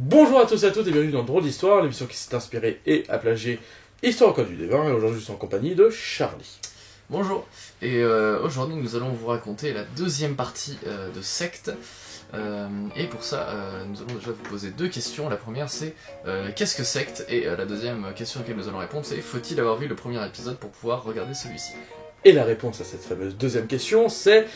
Bonjour à tous et à toutes et bienvenue dans Drôle d'Histoire, l'émission qui s'est inspirée et a plagié Histoire au Code du Dévin, et aujourd'hui je suis en compagnie de Charlie. Bonjour, et aujourd'hui nous allons vous raconter la deuxième partie de Secte, et pour ça nous allons déjà vous poser deux questions. La première c'est qu'est-ce que Secte, et la deuxième question à laquelle nous allons répondre c'est faut-il avoir vu le premier épisode pour pouvoir regarder celui-ci. Et la réponse à cette fameuse deuxième question c'est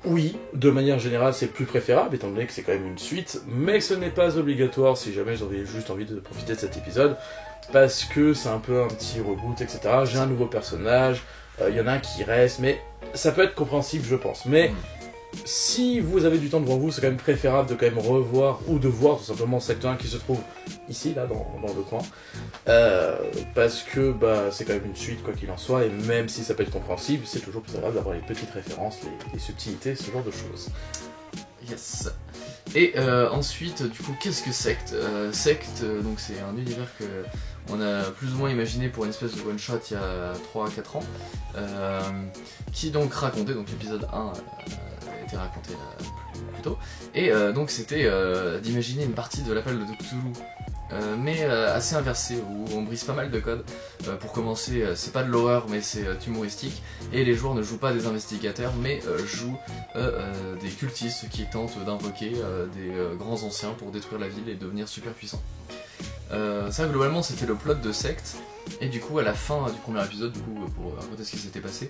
oui, de manière générale c'est plus préférable étant donné que c'est quand même une suite, mais ce n'est pas obligatoire si jamais vous avez juste envie de profiter de cet épisode, parce que c'est un peu un petit reboot, etc. J'ai un nouveau personnage, il y en a un qui reste, mais ça peut être compréhensible je pense. Mais si vous avez du temps devant vous, c'est quand même préférable de quand même revoir ou de voir tout simplement Secte 1 qui se trouve ici, là, dans le coin. Parce que c'est quand même une suite, quoi qu'il en soit, et même si ça peut être compréhensible, c'est toujours plus agréable d'avoir les petites références, les subtilités, ce genre de choses. Yes. Et ensuite, du coup, qu'est-ce que Secte Secte, donc c'est un univers que on a plus ou moins imaginé pour une espèce de one-shot il y a 3-4 ans, qui donc racontait, donc l'épisode 1 a été raconté plus tôt, et donc c'était d'imaginer une partie de l'appel de Cthulhu, mais assez inversée, où on brise pas mal de codes. Pour commencer, c'est pas de l'horreur, mais c'est humoristique, et les joueurs ne jouent pas des investigateurs, mais jouent des cultistes qui tentent d'invoquer des grands anciens pour détruire la ville et devenir super puissants. Ça globalement c'était le plot de Secte, et du coup à la fin du premier épisode, du coup pour raconter ce qui s'était passé,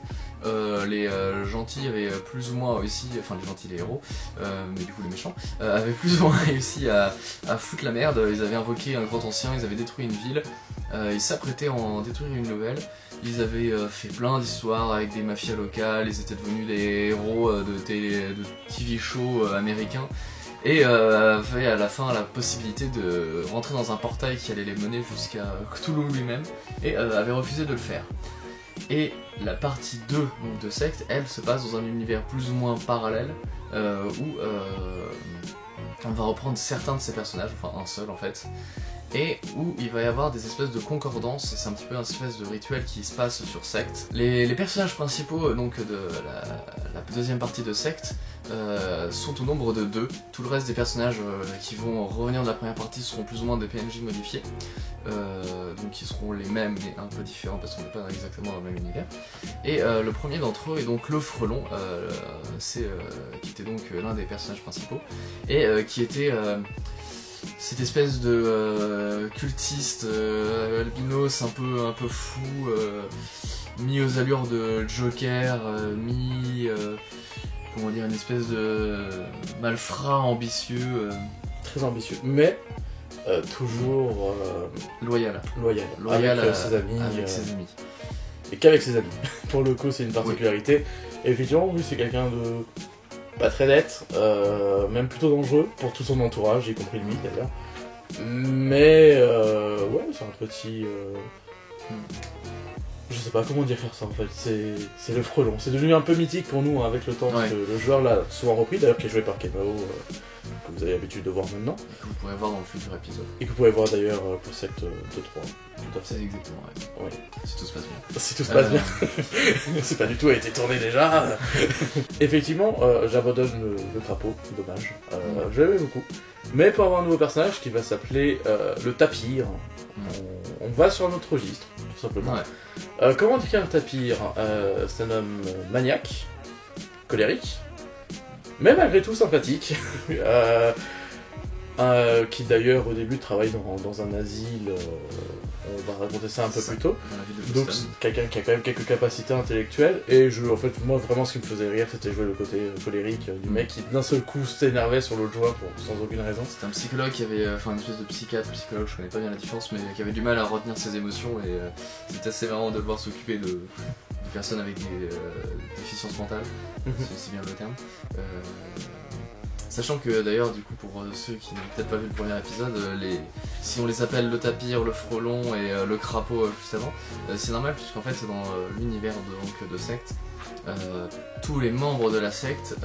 les gentils avaient plus ou moins réussi, enfin les gentils, les héros, mais du coup les méchants, avaient plus ou moins réussi à foutre la merde. Ils avaient invoqué un grand ancien, ils avaient détruit une ville, ils s'apprêtaient à en détruire une nouvelle, ils avaient fait plein d'histoires avec des mafias locales, ils étaient devenus des héros de TV shows américains, et avait à la fin la possibilité de rentrer dans un portail qui allait les mener jusqu'à Cthulhu lui-même, et avait refusé de le faire. Et la partie 2 donc, de Secte, elle se passe dans un univers plus ou moins parallèle, où on va reprendre certains de ces personnages, enfin un seul en fait, et où il va y avoir des espèces de concordances, et c'est un petit peu une espèce de rituel qui se passe sur Secte. Les personnages principaux donc de la deuxième partie de Secte sont au nombre de 2. Tout le reste des personnages qui vont revenir de la première partie seront plus ou moins des PNJ modifiés, donc ils seront les mêmes mais un peu différents parce qu'on n'est pas exactement dans le même univers. Et le premier d'entre eux est donc le Frelon, qui était donc l'un des personnages principaux, et qui était cette espèce de cultiste albinos un peu fou, mis aux allures de Joker, comment dire, une espèce de malfrat ambitieux. Très ambitieux, mais toujours Loyal avec ses amis. Avec ses amis. Et qu'avec ses amis. Pour le coup c'est une particularité. Et effectivement oui c'est quelqu'un de pas très net, même plutôt dangereux pour tout son entourage, y compris lui d'ailleurs. Mais ouais, c'est un petit... Je sais pas comment dire ça en fait, c'est le Frelon. C'est devenu un peu mythique pour nous hein, avec le temps, ouais. Parce que le joueur l'a souvent repris, d'ailleurs qui est joué par Kemao, que vous avez l'habitude de voir maintenant. Et que vous pourrez voir dans le futur épisode. Et que vous pouvez voir d'ailleurs pour Secte 2-3. Tout à fait. C'est exactement, ouais. Ouais. Si tout se passe bien. Si tout se passe bien. C'est pas du tout a été tourné déjà. Effectivement, j'abandonne le crapaud, dommage. Je l'aimais beaucoup. Mais pour avoir un nouveau personnage qui va s'appeler le Tapir, on va sur un autre registre, tout simplement. Ouais. Comment décrire un Tapir c'est un homme maniaque, colérique, mais malgré tout sympathique, qui d'ailleurs au début travaille dans un asile, on va raconter ça un peu plus tôt, donc quelqu'un qui a quand même quelques capacités intellectuelles, et en fait moi vraiment ce qui me faisait rire c'était jouer le côté colérique du mec qui d'un seul coup s'énervait sur l'autre joueur sans aucune raison. C'était un psychologue qui avait, enfin une espèce de psychiatre, psychologue, je connais pas bien la différence, mais qui avait du mal à retenir ses émotions, et c'était assez marrant de le voir s'occuper de personnes avec des déficiences mentales, c'est bien le terme. Sachant que d'ailleurs, du coup, pour ceux qui n'ont peut-être pas vu le premier épisode, si on les appelle le Tapir, le Frelon et le Crapaud juste avant, c'est normal puisqu'en fait, dans l'univers de Secte, tous les membres de la secte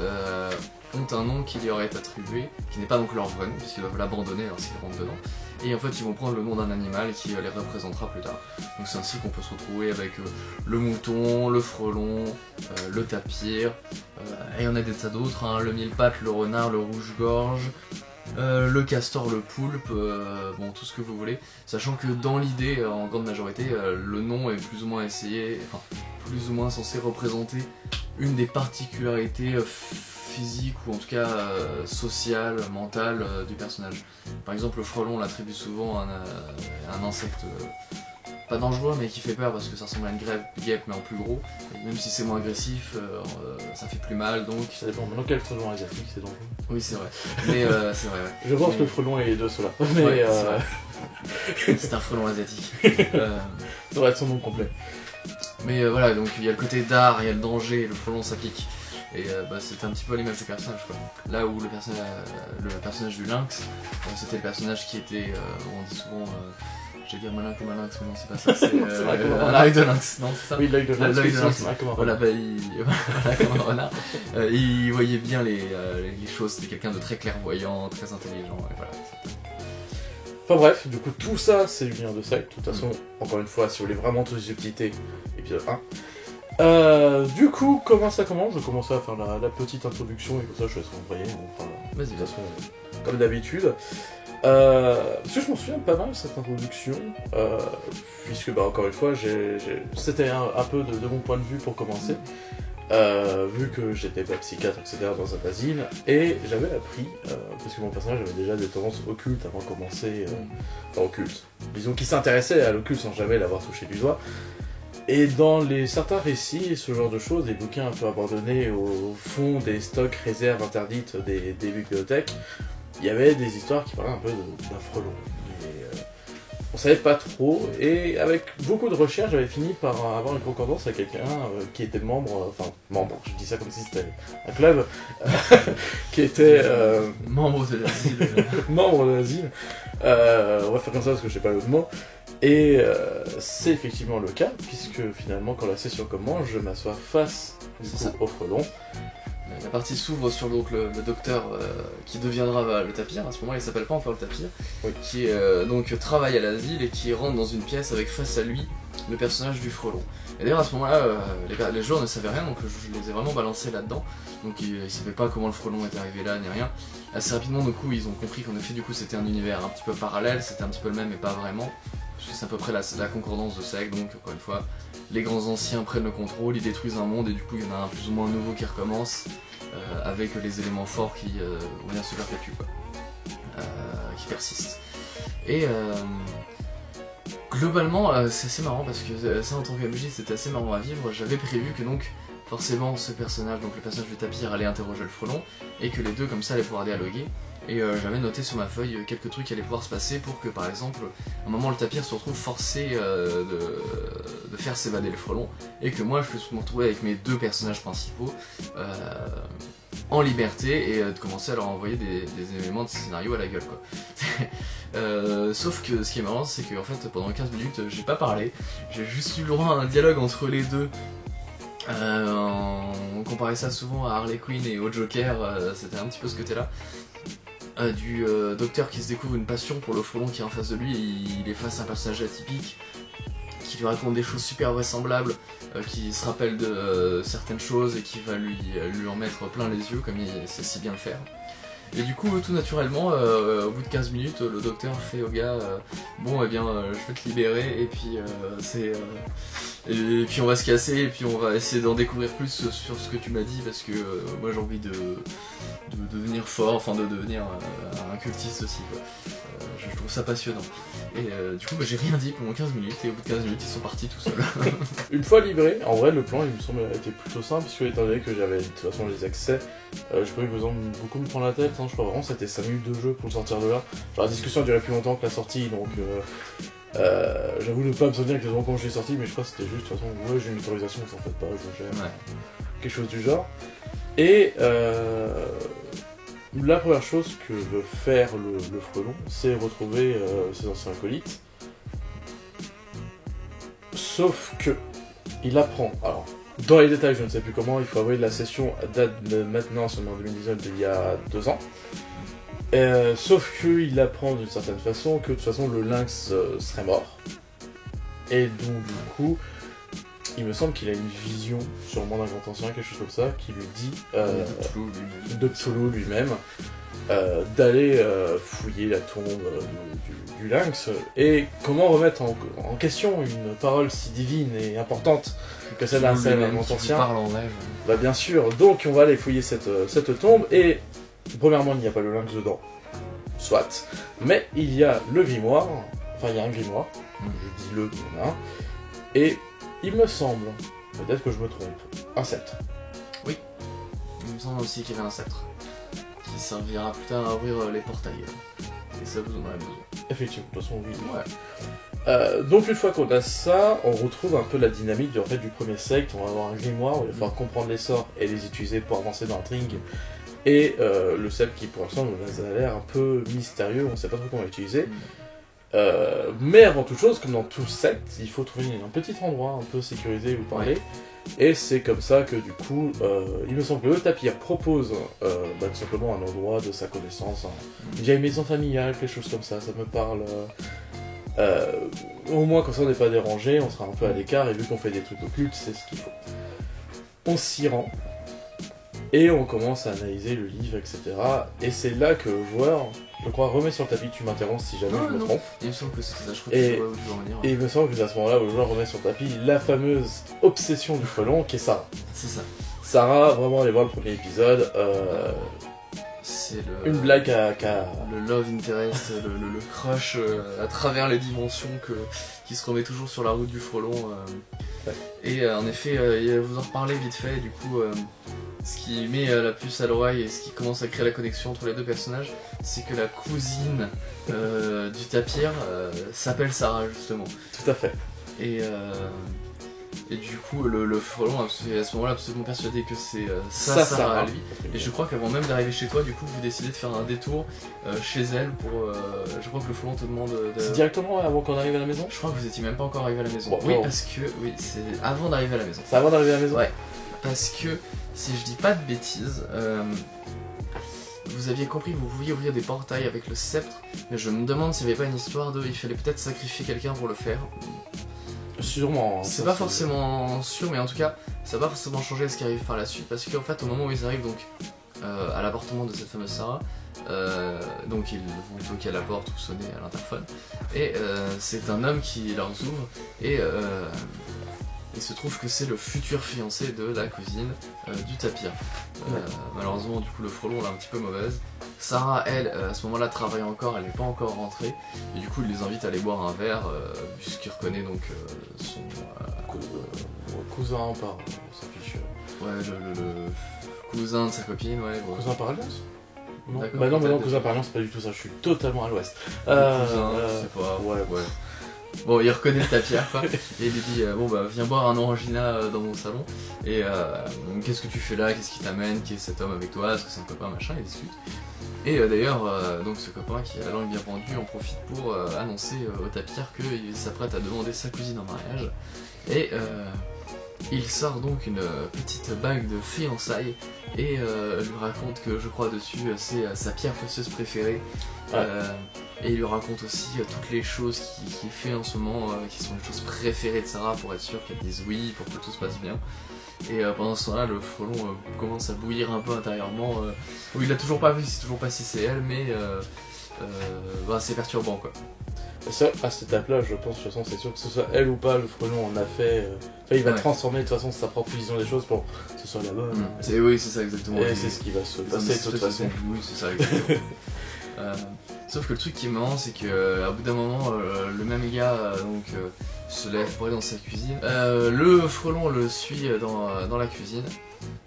ont un nom qui leur est attribué, qui n'est pas donc leur vrai nom, puisqu'ils doivent l'abandonner lorsqu'ils rentrent dedans. Et en fait, ils vont prendre le nom d'un animal qui les représentera plus tard. Donc c'est ainsi qu'on peut se retrouver avec le mouton, le frelon, le tapir, et on a des tas d'autres, hein, le mille-pattes, le renard, le rouge-gorge, le castor, le poulpe, bon tout ce que vous voulez, sachant que dans l'idée, en grande majorité, le nom est plus ou moins plus ou moins censé représenter une des particularités physiques ou en tout cas sociales, mentales du personnage. Par exemple, le frelon l'attribue souvent à un insecte pas dangereux mais qui fait peur parce que ça ressemble à une guêpe mais en plus gros. Et même si c'est moins agressif, ça fait plus mal donc. Ça dépend, maintenant quel frelon asiatique c'est dangereux. Oui, c'est vrai. Mais c'est vrai, ouais. Je pense que le frelon est de ceux-là. Mais ouais, c'est un frelon asiatique. Ça devrait être son nom complet. Mais voilà, donc il y a le côté d'art, il y a le danger, le frelon ça pique. Et c'était un petit peu l'image du personnage quoi. Là où le personnage du lynx, c'était le personnage qui était, on dit souvent, j'allais dire malin comme un lynx, mais non c'est pas ça, c'est l'œil de lynx, non c'est ça. Oui, l'œil de lynx, l'œil de lynx. Voilà, comme un renard. Il voyait bien les choses, c'était quelqu'un de très clairvoyant, très intelligent, et voilà. Enfin bref, du coup tout ça c'est l'univers de secte. De toute façon, encore une fois, si vous voulez vraiment toutes les subtilités, épisode 1. Du coup, comment ça commence? Je vais commencer à faire la petite introduction et comme ça je laisserai envoyer. Vas-y, de toute façon, comme d'habitude. Parce que je m'en souviens pas mal de cette introduction, puisque bah, encore une fois, c'était un peu de mon point de vue pour commencer. Vu que j'étais pas psychiatre, etc. dans un asile, et j'avais appris, parce que mon personnage avait déjà des tendances occultes avant de commencer, enfin occultes, disons qu'il s'intéressait à l'occulte sans jamais l'avoir touché du doigt, et dans certains récits, ce genre de choses, des bouquins un peu abandonnés au fond des stocks réserves interdites des bibliothèques, il y avait des histoires qui parlaient un peu d'un frelon. On savait pas trop, et avec beaucoup de recherches, j'avais fini par avoir une concordance à quelqu'un qui était membre, je dis ça comme si c'était un club, qui était membre de l'asile. membre de l'asile, on va faire comme ça parce que je sais pas l'autre mot, et c'est effectivement le cas, puisque finalement quand la session commence, je m'assois face au frelon. La partie s'ouvre sur donc, le docteur qui deviendra le tapir, à ce moment il s'appelle pas encore le tapir, oui. Qui donc travaille à l'asile et qui rentre dans une pièce avec face à lui le personnage du frelon. Et d'ailleurs à ce moment-là, les joueurs ne savaient rien, donc je les ai vraiment balancés là-dedans, donc ils ne savaient pas comment le frelon était arrivé là, ni rien. Assez rapidement du coup ils ont compris qu'en effet du coup c'était un univers un petit peu parallèle, c'était un petit peu le même mais pas vraiment, parce que c'est à peu près la concordance de Seg, donc encore une fois, les grands anciens prennent le contrôle, ils détruisent un monde et du coup il y en a un plus ou moins nouveau qui recommence, avec les éléments forts qui vont bien se perpétuer, qui persistent. Et globalement c'est assez marrant parce que ça en tant que MJ c'était assez marrant à vivre. J'avais prévu que donc forcément ce personnage, donc le personnage du tapir, allait interroger le frelon et que les deux comme ça allaient pouvoir dialoguer. Et j'avais noté sur ma feuille quelques trucs qui allaient pouvoir se passer pour que par exemple à un moment le tapir se retrouve forcé de faire s'évader le frelon et que moi je puisse me retrouver avec mes deux personnages principaux en liberté et de commencer à leur envoyer des éléments de scénario à la gueule quoi. Sauf que ce qui est marrant c'est que en fait pendant 15 minutes j'ai pas parlé, j'ai juste eu le droit à un dialogue entre les deux. On comparait ça souvent à Harley Quinn et au Joker, c'était un petit peu ce côté-là. Du docteur qui se découvre une passion pour le frelon qui est en face de lui, et il est face à un personnage atypique qui lui raconte des choses super vraisemblables, qui se rappelle de certaines choses et qui va lui en mettre plein les yeux comme il sait si bien le faire. Et du coup, tout naturellement, au bout de 15 minutes, le docteur fait au gars bon, eh bien, je vais te libérer, et puis et puis on va se casser, et puis on va essayer d'en découvrir plus sur ce que tu m'as dit, parce que moi j'ai envie de devenir fort, enfin de devenir un cultiste aussi, quoi. Je trouve ça passionnant. Et du coup, j'ai rien dit pendant 15 minutes, et au bout de 15 minutes, ils sont partis tout seuls. Une fois libéré, en vrai, le plan, il me semble, a été plutôt simple, puisque étant donné que j'avais de toute façon les accès, j'ai pas eu besoin de beaucoup me prendre la tête, hein, je crois vraiment que c'était 5 minutes de jeu pour le sortir de là. Genre, la discussion a duré plus longtemps que la sortie, donc j'avoue ne pas me souvenir exactement comment je suis sorti, mais je crois que c'était juste, de toute façon, ouais, j'ai une autorisation, vous en faites pas, je gère. Ouais. Quelque chose du genre. Et la première chose que veut faire le frelon, c'est retrouver ses anciens acolytes. Sauf que, il apprend, alors, dans les détails, je ne sais plus comment, il faut avouer que la session date de maintenant, seulement en 2019, d'il y a 2 ans. Sauf qu'il apprend d'une certaine façon que de toute façon le lynx serait mort. Et donc, du coup, il me semble qu'il a une vision, sûrement d'un grand ancien, quelque chose comme ça, qui lui dit de Cthulhu lui-même, d'aller fouiller la tombe du lynx, et comment remettre en question une parole si divine et importante que celle d'un Saiyan ancien. Parle en rêve. Bah bien sûr, donc on va aller fouiller cette tombe, et premièrement il n'y a pas le lynx dedans, soit, mais il y a le grimoire, enfin il y a un grimoire, je dis le, il y en a un, et il me semble, peut-être que je me trompe, un sceptre. Oui, il me semble aussi qu'il y avait un sceptre, qui servira plus tard à ouvrir les portails, et ça vous en aurez besoin. Effectivement, de toute façon oui. Ouais. Donc une fois qu'on a ça, on retrouve un peu la dynamique du premier secte. On va avoir un grimoire où il va falloir comprendre les sorts et les utiliser pour avancer dans l'intrigue. Et le sceptre qui pour l'instant nous a l'air un peu mystérieux, on ne sait pas trop comment l'utiliser. Mais avant toute chose, comme dans tout secte, il faut trouver un petit endroit un peu sécurisé où parler. Et c'est comme ça que du coup, il me semble que le tapir propose tout simplement un endroit de sa connaissance, une vieille maison familiale, quelque chose comme ça me parle. Au moins comme ça on n'est pas dérangé, on sera un peu à l'écart, et vu qu'on fait des trucs occultes, c'est ce qu'il faut. On s'y rend, et on commence à analyser le livre, etc. Et c'est là que le joueur, je crois, remet sur le tapis, tu m'interromps si jamais je me trompe. Il me semble que c'est ça, je crois que je vois où tu veux en venir. Et il me semble que c'est à ce moment-là où le joueur remet sur le tapis la fameuse obsession du frelon, qui est Sarah. C'est ça. Sarah, vraiment, allez voir le premier épisode. C'est une blague à... Le love interest, le crush à travers les dimensions qui se remet toujours sur la route du frelon. Ouais. Et en effet, vous en reparlez vite fait, du coup, ce qui met la puce à l'oreille et ce qui commence à créer la connexion entre les deux personnages, c'est que la cousine du tapir s'appelle Sarah, justement. Tout à fait. Et du coup, le frelon est à ce moment-là absolument persuadé que c'est Sarah à lui. Et je crois qu'avant même d'arriver chez toi, du coup, vous décidez de faire un détour chez elle pour... je crois que le frelon te demande de... C'est directement avant qu'on arrive à la maison ? Je crois que vous étiez même pas encore arrivé à la maison. Bon, oui, parce que... Oui, c'est avant d'arriver à la maison. C'est avant d'arriver à la maison ? Ouais. Parce que, si je dis pas de bêtises... vous aviez compris que vous pouviez ouvrir des portails avec le sceptre, mais je me demande s'il n'y avait pas une histoire de... Il fallait peut-être sacrifier quelqu'un pour le faire. Sûrement. C'est pas forcément sûr, mais en tout cas, ça va pas forcément changer ce qui arrive par la suite, parce qu'en fait, au moment où ils arrivent donc à l'appartement de cette fameuse Sarah, donc ils vont toquer à la porte ou sonner à l'interphone, et c'est un homme qui leur ouvre, et il se trouve que c'est le futur fiancé de la cousine du tapir. Malheureusement, du coup, le frelon l'a un petit peu mauvaise. Sarah, elle, à ce moment-là, travaille encore, elle n'est pas encore rentrée, et du coup, il les invite à aller boire un verre, puisqu'il reconnaît donc son cousin par sa fiche. Ouais, le cousin de sa copine, ouais. Cousin par alliance ? Non. D'accord, Bah non, peut-être, cousin par alliance, c'est pas du tout ça, je suis totalement à l'ouest. Cousin, je sais pas. Ouais. Bon, il reconnaît le tapir, quoi, et il lui dit bon bah viens boire un orangina dans mon salon, et qu'est-ce que tu fais là, qu'est-ce qui t'amène, qui est cet homme avec toi, est-ce que c'est un copain, machin, ils discutent. Et d'ailleurs, donc ce copain qui a la langue bien pendue en profite pour annoncer au tapir qu'il s'apprête à demander sa cousine en mariage, et il sort donc une petite bague de fiançailles et lui raconte que, je crois dessus, c'est sa pierre précieuse préférée. Et il lui raconte aussi toutes les choses qu'il fait en ce moment, qui sont les choses préférées de Sarah, pour être sûr qu'elle dise oui, pour que tout se passe bien. Et pendant ce temps-là, le frelon commence à bouillir un peu intérieurement. Où il a toujours pas vu, il sait toujours pas si c'est elle, mais c'est perturbant, quoi. Ça, à cette étape-là, je pense, de toute façon, c'est sûr que ce soit elle ou pas, le frelon en a fait. Enfin, il va transformer de toute façon sa propre vision des choses pour que ce soit la bonne. Oui, c'est ça, exactement. Et c'est ce qui va se passer de toute façon. Oui, c'est ça, exactement. Sauf que le truc qui est marrant, c'est qu'à bout d'un moment, le même gars se lève pour aller dans sa cuisine. Le frelon le suit dans la cuisine,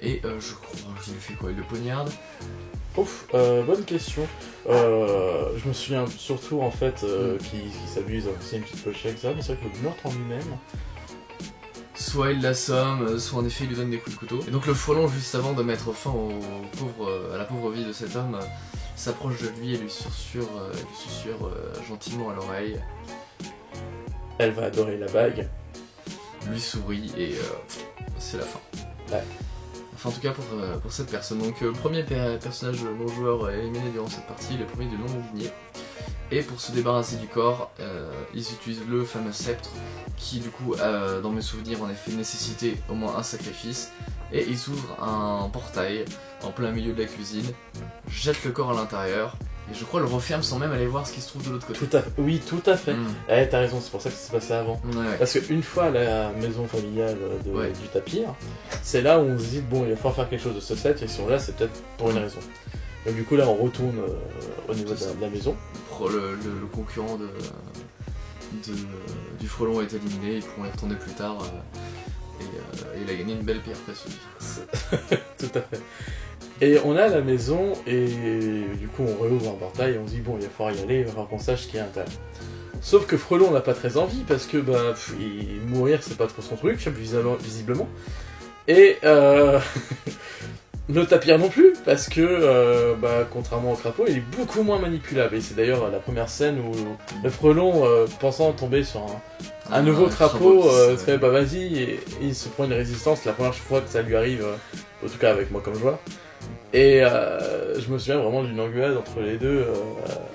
et je crois qu'il fait quoi? Il le poignarde. Ouf, bonne question. Je me souviens surtout en fait qu'il s'amuse à lancer une petite pochette, etc. Mais c'est vrai que le meurtre en lui-même. Soit il l'assomme, soit en effet il lui donne des coups de couteau. Et donc le frelon, juste avant de mettre fin à la pauvre vie de cet homme, s'approche de lui et lui susurre gentiment à l'oreille. Elle va adorer la bague. Lui sourit et c'est la fin. Ouais. Enfin, en tout cas pour cette personne. Donc premier personnage non-joueur éliminé durant cette partie, le premier de non-lignée. Et pour se débarrasser du corps, ils utilisent le fameux sceptre qui du coup, dans mes souvenirs, en effet nécessitait au moins un sacrifice. et ils ouvrent un portail en plein milieu de la cuisine, jettent le corps à l'intérieur, et je crois le referment sans même aller voir ce qui se trouve de l'autre côté. Oui, tout à fait. T'as raison, c'est pour ça que ça s'est passé avant. Ouais. Parce qu'une fois à la maison familiale du tapir, c'est là où on se dit, bon, il va falloir faire quelque chose de ce set, et si on l'a, c'est peut-être pour une raison. Donc du coup, là, on retourne au niveau de la maison. Le concurrent du frelon est éliminé, ils pourront y retourner plus tard, et il a gagné une belle pierre précieuse. Tout à fait. Et on est à la maison, et du coup, on réouvre un portail, et on se dit, bon, il va falloir y aller, il va falloir qu'on sache ce qu'il y a à l'intérieur. Sauf que Frelon n'a pas très envie, parce que mourir, c'est pas trop son truc, visiblement. Et le tapir non plus, parce que, contrairement au crapaud, il est beaucoup moins manipulable. Et c'est d'ailleurs la première scène où le frelon, pensant tomber sur un nouveau crapaud, se fait bah vas-y, et il se prend une résistance la première fois que ça lui arrive, en tout cas avec moi comme joueur. Et je me souviens vraiment d'une engueulade entre les deux,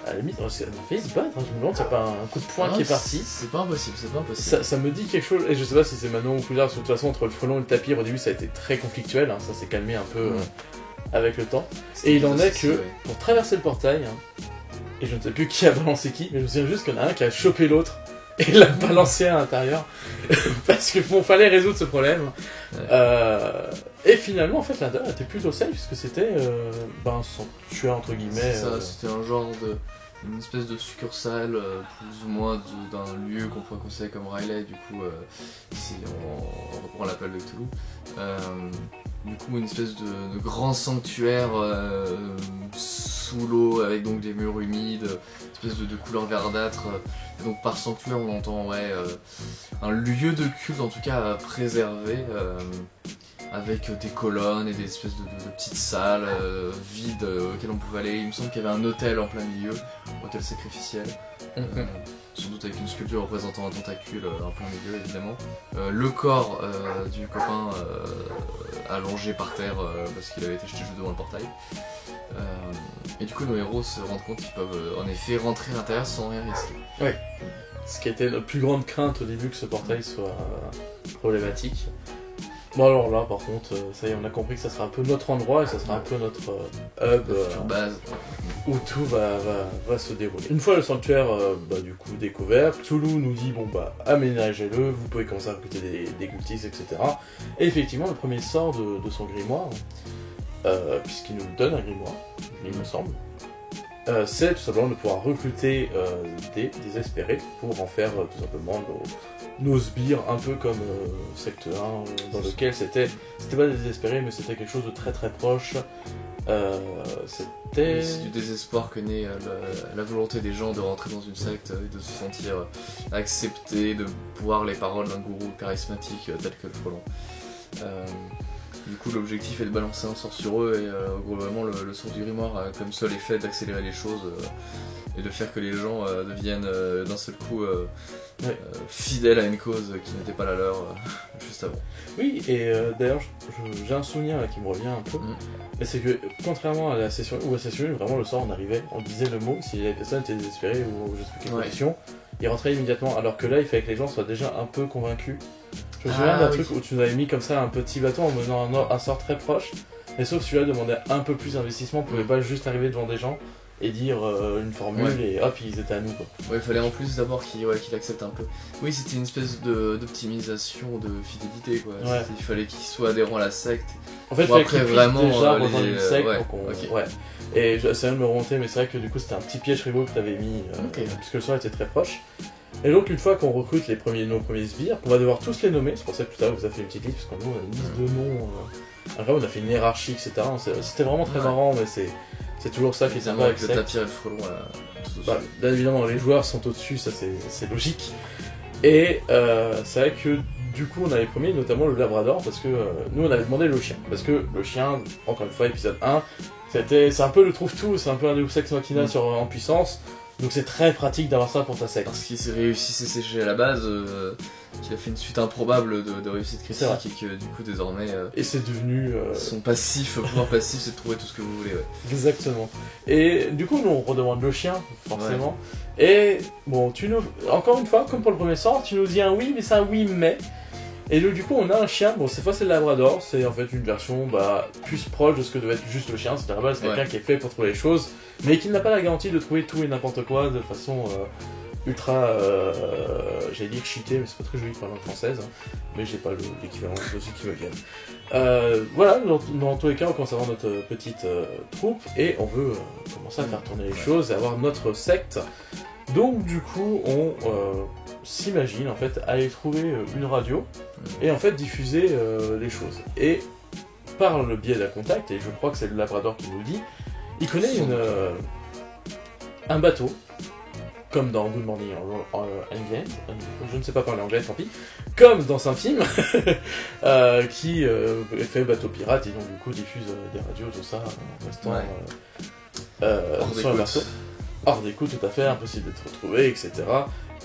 à la limite, on a failli se battre, je me demande si c'est pas un coup de poing qui est parti. C'est pas impossible, c'est pas impossible. Ça me dit quelque chose, et je sais pas si c'est maintenant ou plus tard, de toute façon entre le frelon et le tapir, au début ça a été très conflictuel, hein, ça s'est calmé un peu avec le temps. Et il en est que, pour traverser le portail, et je ne sais plus qui a balancé qui, mais je me souviens juste qu'il y en a un qui a chopé l'autre, et l'a balancé à l'intérieur, parce que bon, fallait résoudre ce problème. Et finalement, en fait, l'intérieur était plutôt safe, puisque c'était un sanctuaire, entre guillemets. C'est ça, c'était un genre une espèce de succursale, plus ou moins d'un lieu qu'on pourrait considérer comme Riley, du coup, si on reprend l'appel de Cthulhu. Du coup, une espèce de grand sanctuaire sous l'eau, avec donc des murs humides, une espèce de couleur verdâtre. Donc par sanctuaire, on entend un lieu de culte, en tout cas à préserver, avec des colonnes et des espèces de petites salles vides auxquelles on pouvait aller. Il me semble qu'il y avait un hôtel en plein milieu, hôtel sacrificiel. Sans doute avec une sculpture représentant un tentacule en plein milieu, évidemment. Le corps du copain allongé par terre parce qu'il avait été jeté juste devant le portail. Et du coup, nos héros se rendent compte qu'ils peuvent en effet rentrer à l'intérieur sans rien risquer. Ouais. Ce qui était notre plus grande crainte au début, que ce portail soit problématique. Bon alors là par contre, ça y est, on a compris que ça sera un peu notre endroit et ça sera un peu notre hub base où tout va se dérouler. Une fois le sanctuaire du coup découvert, Cthulhu nous dit bon aménagez-le, vous pouvez commencer à recruter des cultistes, etc. Et effectivement le premier sort de son grimoire, puisqu'il nous donne un grimoire, il me semble, c'est tout simplement de pouvoir recruter des désespérés pour en faire tout simplement nos sbires, un peu comme Secte 1, dans lequel c'était pas des désespérés, mais c'était quelque chose de très très proche. C'était... C'est du désespoir que naît la volonté des gens de rentrer dans une secte et de se sentir acceptés, de boire les paroles d'un gourou charismatique tel que le frelon. Du coup, l'objectif est de balancer un sort sur eux, et globalement, le sort du grimoire a comme seul effet d'accélérer les choses et de faire que les gens deviennent d'un seul coup fidèles à une cause qui n'était pas la leur juste avant. Oui, et d'ailleurs, j'ai un souvenir là, qui me revient un peu, mais c'est que contrairement à la session 1, où à la session 1, vraiment le sort, on arrivait, on disait le mot, si les personnes étaient désespérées ou je sais plus quelle condition, ils rentraient immédiatement, alors que là, il fallait que les gens soient déjà un peu convaincus. Je me souviens d'un truc où tu nous avais mis comme ça un petit bâton en menant un sort très proche, mais sauf celui-là demandait un peu plus d'investissement, on pouvait pas juste arriver devant des gens et dire une formule et hop, ils étaient à nous quoi. Ouais, il fallait en plus d'abord qu'il accepte un peu. Oui, c'était une espèce d'optimisation de fidélité quoi. Ouais. Il fallait qu'ils soient adhérents à la secte. En fait, il fallait qu'ils puissent déjà rejoindre une secte pour qu'on... Okay. Ouais. Et j'essaie de me remonter, mais c'est vrai que du coup c'était un petit piège rigolo que t'avais mis, puisque le sort était très proche. Et donc une fois qu'on recrute nos premiers sbires, on va devoir tous les nommer, c'est pour ça que tout à l'heure vous avez fait une petite liste, parce qu'on a une liste de noms, après on a fait une hiérarchie, etc. C'était vraiment très marrant, mais c'est toujours ça qui est sympa avec le tapir et le frelon. Bien évidemment, les joueurs sont au-dessus, ça c'est logique. Et c'est vrai que du coup on a les premiers, notamment le Labrador, parce que nous on avait demandé le chien, parce que le chien, encore une fois épisode 1, c'est un peu le trouve-tout, c'est un peu un Deus Ex Machina en puissance. Donc c'est très pratique d'avoir ça pour ta secte. Parce qu'il s'est réussi CCG à la base, qu'il a fait une suite improbable de réussite critique et que du coup désormais... et c'est devenu... Son pouvoir passif c'est de trouver tout ce que vous voulez. Ouais. Exactement. Et du coup nous on redemande le chien, forcément. Ouais. Et bon, encore une fois, comme pour le premier sort, tu nous dis un oui, mais c'est un oui mais. Et donc, du coup, on a un chien, bon, cette fois c'est le Labrador, c'est en fait une version plus proche de ce que devait être juste le chien. C'est c'est quelqu'un qui est fait pour trouver les choses, mais qui n'a pas la garantie de trouver tout et n'importe quoi de façon ultra, j'allais dire cheaté, mais c'est pas très joli pour la langue française, hein, mais j'ai pas l'équivalent de ceux qui me viennent. Voilà, dans tous les cas, on commence à avoir notre petite troupe, et on veut commencer à faire tourner les choses et avoir notre secte. Donc du coup, on s'imagine en fait aller trouver une radio et en fait diffuser les choses. Et par le biais d'un contact, et je crois que c'est le Labrador qui nous le dit, il connaît un bateau, comme dans Good Morning England, je ne sais pas parler anglais, tant pis, comme dans un film, qui fait bateau pirate et donc du coup diffuse des radios, tout ça, en restant sur un bateau. Hors d'écoute, tout à fait, impossible d'être retrouvé, etc.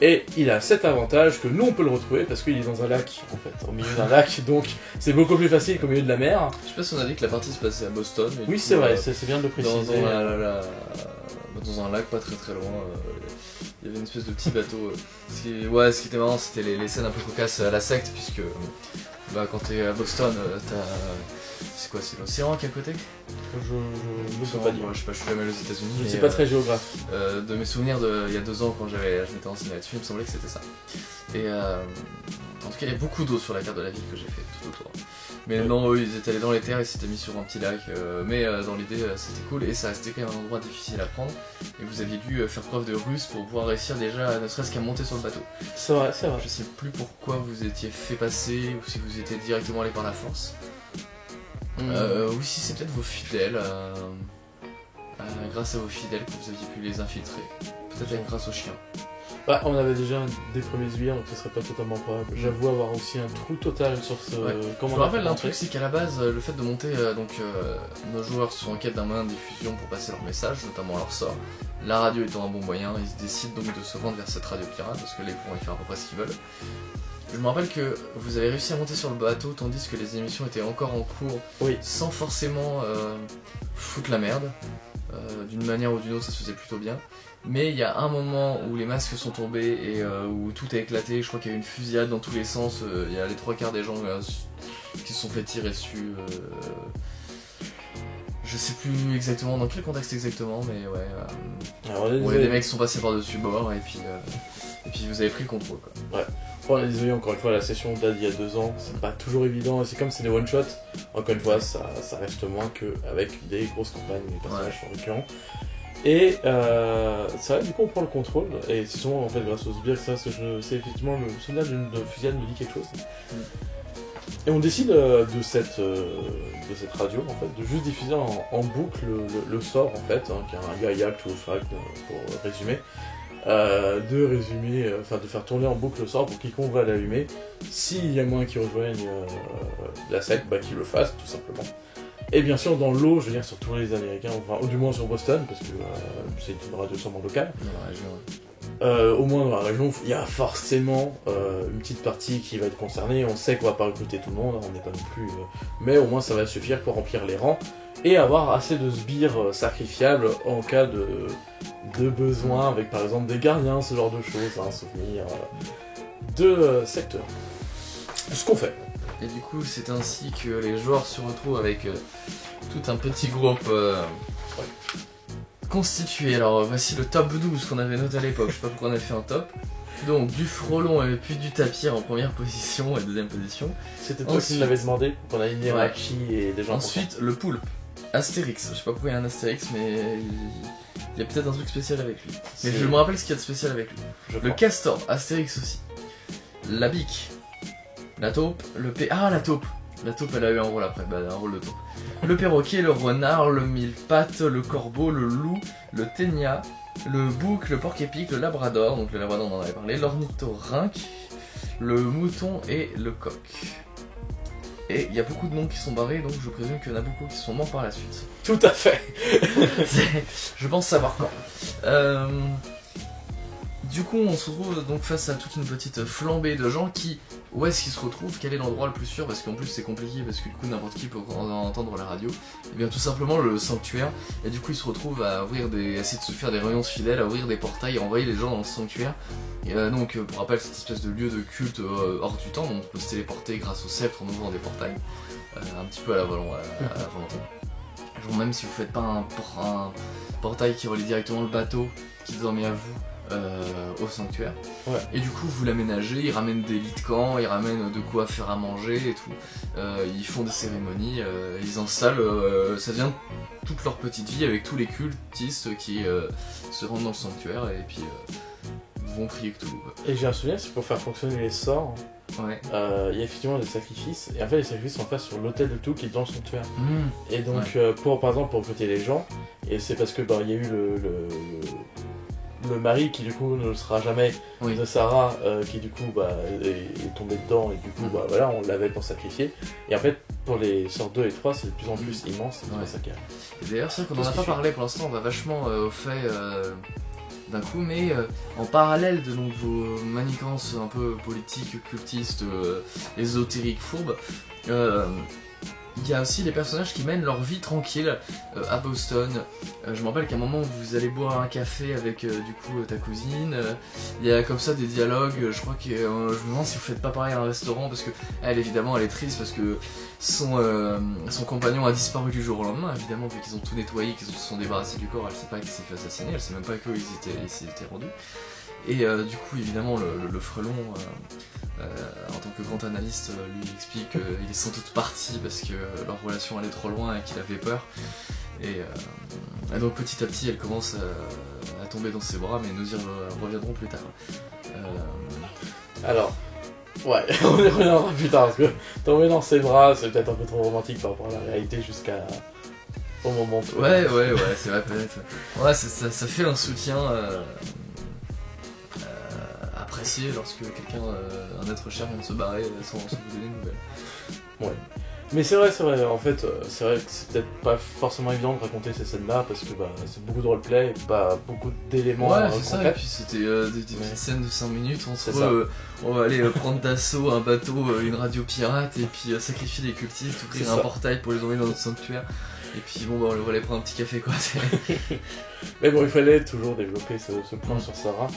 Et il a cet avantage que nous on peut le retrouver parce qu'il est dans un lac, en fait, au milieu d'un lac, donc c'est beaucoup plus facile qu'au milieu de la mer. Je sais pas si on a dit que la partie se passait à Boston. Oui, c'est vrai, c'est bien de le préciser. Dans un lac pas très très loin, il y avait une espèce de petit bateau. Ce qui était marrant, c'était les scènes un peu cocasses à la secte, puisque quand t'es à Boston, c'est quoi, c'est l'océan qui est à côté? Je ne peux pas dire. Je sais pas, je suis jamais allé aux États-Unis. Je ne suis pas très géographe. De mes souvenirs il y a 2 ans, quand je m'étais enseigné là-dessus, il me semblait que c'était ça. Et en tout cas, il y a beaucoup d'eau sur la carte de la ville que j'ai fait tout autour. Mais non, eux, ils étaient allés dans les terres, ils s'étaient mis sur un petit lac, mais dans l'idée, c'était cool, et ça restait quand même un endroit difficile à prendre, et vous aviez dû faire preuve de ruse pour pouvoir réussir déjà, ne serait-ce qu'à monter sur le bateau. C'est vrai, c'est vrai. Je sais plus pourquoi vous étiez fait passer, ou si vous étiez directement allé par la force. Oui, si c'est peut-être vos fidèles, grâce à vos fidèles que vous aviez pu les infiltrer, peut-être grâce aux chiens. On avait déjà des premiers sbires, donc ce serait pas totalement probable. J'avoue avoir aussi un trou total sur ce... Je me rappelle d'un truc, c'est qu'à la base, le fait de monter, nos joueurs sont en quête d'un moyen de diffusion pour passer leur message, notamment leur sort. La radio étant un bon moyen, ils décident donc de se rendre vers cette radio pirate, parce que là ils pourront y faire à peu près ce qu'ils veulent. Je me rappelle que vous avez réussi à monter sur le bateau, tandis que les émissions étaient encore en cours, sans forcément foutre la merde. D'une manière ou d'une autre, ça se faisait plutôt bien. Mais il y a un moment où les masques sont tombés et où tout a éclaté. Je crois qu'il y a eu une fusillade dans tous les sens. Il y a les 3/4 des gens qui se sont fait tirer dessus. Je sais plus exactement dans quel contexte exactement, mais ouais. Les mecs sont passés par-dessus bord et puis vous avez pris le contrôle, quoi. Ouais. Bon, désolé, encore une fois, la session date d'il y a 2 ans, c'est pas toujours évident, c'est comme c'est des one-shots, encore une fois, ça reste moins qu'avec des grosses campagnes, des personnages sont récurrents. Et c'est vrai, du coup, on prend le contrôle, et c'est souvent en fait grâce aux sbires que c'est effectivement le soldat de fusillade me dit quelque chose. Et on décide de cette radio, en fait, de juste diffuser en boucle le sort, en fait, qui est un gaillac tout fact, pour résumer. De faire tourner en boucle le sort pour quiconque va l'allumer. S'il y a moyen qui rejoignent la secte, qu'il le fasse tout simplement. Et bien sûr dans l'eau, je veux dire sur tous les Américains, ou du moins sur Boston, parce que c'est une radio sûrement locale. Au moins dans la région, il y a forcément une petite partie qui va être concernée. On sait qu'on va pas recruter tout le monde, on n'est pas non plus... mais au moins ça va suffire pour remplir les rangs et avoir assez de sbires sacrifiables en cas de besoin, avec par exemple des gardiens, ce genre de choses, un souvenir de secteur. Ce qu'on fait. Et du coup, c'est ainsi que les joueurs se retrouvent avec tout un petit groupe constitué. Alors voici le top 12 qu'on avait noté à l'époque, je sais pas pourquoi on a fait un top. Donc du frelon et puis du tapir en première position et deuxième position. C'était toi qui l'avais demandé, qu'on a une hiérarchie et des gens. Ensuite, le poulpe. Astérix, je sais pas pourquoi il y a un Astérix, mais il y a peut-être un truc spécial avec lui. Mais je me rappelle ce qu'il y a de spécial avec lui. Le castor, Astérix aussi. La bique. La taupe, la taupe. La taupe, elle a eu un rôle après, un rôle de taupe. Le perroquet, le renard, le mille-pattes, le corbeau, le loup, le ténia, le bouc, le porc-épic, le labrador, donc le labrador on en avait parlé, l'ornithorynque, le mouton et le coq. Et il y a beaucoup de noms qui sont barrés, donc je présume qu'il y en a beaucoup qui sont morts par la suite. Tout à fait. Je pense savoir quand. Du coup, on se retrouve donc face à toute une petite flambée de gens qui... Où est-ce qu'ils se retrouvent? Quel est l'endroit le plus sûr? Parce qu'en plus c'est compliqué, parce que du coup n'importe qui peut entendre la radio. Et bien tout simplement le sanctuaire. Et du coup ils se retrouvent à essayer de se faire des réunions fidèles, à ouvrir des portails, à envoyer les gens dans le sanctuaire. Et donc pour rappel, cette espèce de lieu de culte hors du temps, donc on peut se téléporter grâce au sceptre en ouvrant des portails. Un petit peu à la volonté. Genre, même si vous faites pas un portail qui relie directement le bateau qui désormais à vous, au sanctuaire. Ouais. Et du coup vous l'aménagez, ils ramènent des lits de camp, ils ramènent de quoi faire à manger et tout. Ils font des cérémonies, ils installent, ça devient toute leur petite vie avec tous les cultistes qui se rendent dans le sanctuaire et puis vont prier Cthulhu. Et j'ai un souvenir, c'est pour faire fonctionner les sorts. Ouais. Il y a effectivement des sacrifices, et en fait les sacrifices sont faits sur l'autel de tout qui est dans le sanctuaire. Et donc par exemple pour recruter les gens, et c'est parce que il y a eu le mari qui du coup ne le sera jamais de Sarah, qui du coup est tombé dedans, et du coup voilà, on l'avait pour sacrifier. Et en fait pour les sorts 2 et 3 c'est de plus en plus immense, c'est pour ça qu'il y a... Et d'ailleurs c'est vrai qu'on en a pas parlé pour l'instant, on va vachement au fait d'un coup, mais en parallèle de donc, vos manigances un peu politiques, cultistes, ésotériques, fourbes, il y a aussi les personnages qui mènent leur vie tranquille à Boston. Je me rappelle qu'à un moment vous allez boire un café avec du coup ta cousine. Il y a comme ça des dialogues. Je crois que je me demande si vous faites pas pareil à un restaurant, parce que elle évidemment elle est triste parce que son compagnon a disparu du jour au lendemain. Évidemment, vu qu'ils ont tout nettoyé, qu'ils se sont débarrassés du corps, elle sait pas qu'il s'est fait assassiner, elle sait même pas qu'ils s'étaient rendus. Et du coup évidemment le frelon en tant que grand analyste lui explique qu'il est sans doute parti parce que leur relation allait trop loin et qu'il avait peur. Et donc petit à petit elle commence à tomber dans ses bras, mais nous y reviendrons plus tard. Alors, ouais, on y reviendra plus tard, parce que tomber dans ses bras c'est peut-être un peu trop romantique par rapport à la réalité au moment où... Ouais, c'est vrai peut-être. Ouais, ça fait un soutien apprécié lorsque quelqu'un, un être cher vient de se barrer sans vous donner de nouvelles. Ouais. Mais c'est vrai, en fait, c'est vrai que c'est peut-être pas forcément évident de raconter ces scènes-là, parce que c'est beaucoup de roleplay, pas beaucoup d'éléments ouais, c'est ça, concrets. et puis c'était des petites scènes de 5 minutes, on va aller prendre d'assaut un bateau, une radio pirate, et puis sacrifier les cultistes, ouvrir un portail pour les envoyer dans notre sanctuaire. Et puis bon, on va aller prendre un petit café quoi. Mais bon, il fallait toujours développer ce point sur Sarah.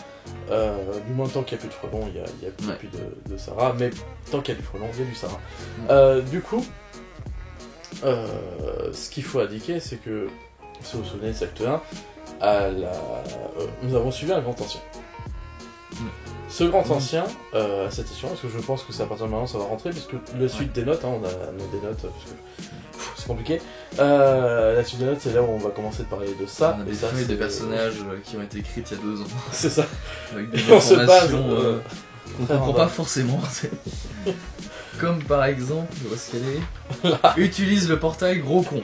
Du moins, tant qu'il n'y a plus de frelons, il n'y a plus de Sarah. Mais tant qu'il y a du frelon, il y a du Sarah. Du coup, ce qu'il faut indiquer, c'est que, si vous vous souvenez de Secte 1, nous avons suivi un grand ancien. Ce grand ancien, à cette session, parce que je pense que c'est à partir de maintenant ça va rentrer, puisque la suite des notes, on a des notes, parce que c'est compliqué. La suite des notes, c'est là où on va commencer de parler de ça. On a des feuilles des personnages qui ont été écrites il y a 2 ans. C'est ça. Avec des informations qu'on comprend pas forcément. Comme par exemple, où est-ce qu'elle est là. Utilise le portail gros con.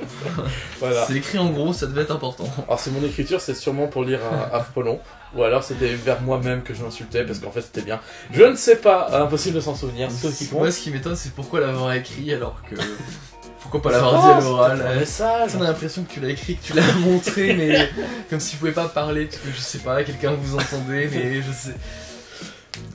Voilà. C'est écrit en gros, ça devait être important. Alors c'est mon écriture, c'est sûrement pour lire à frelon. Ou alors c'était vers moi-même que je m'insultais parce qu'en fait c'était bien. Je ne sais pas, impossible de s'en souvenir. Moi ce qui m'étonne c'est pourquoi l'avoir écrit alors que... Pourquoi pas l'avoir dit à l'oral? On a l'impression que tu l'as écrit, que tu l'as montré, mais comme si tu pouvais pas parler, parce que je sais pas, quelqu'un vous entendait, mais je sais...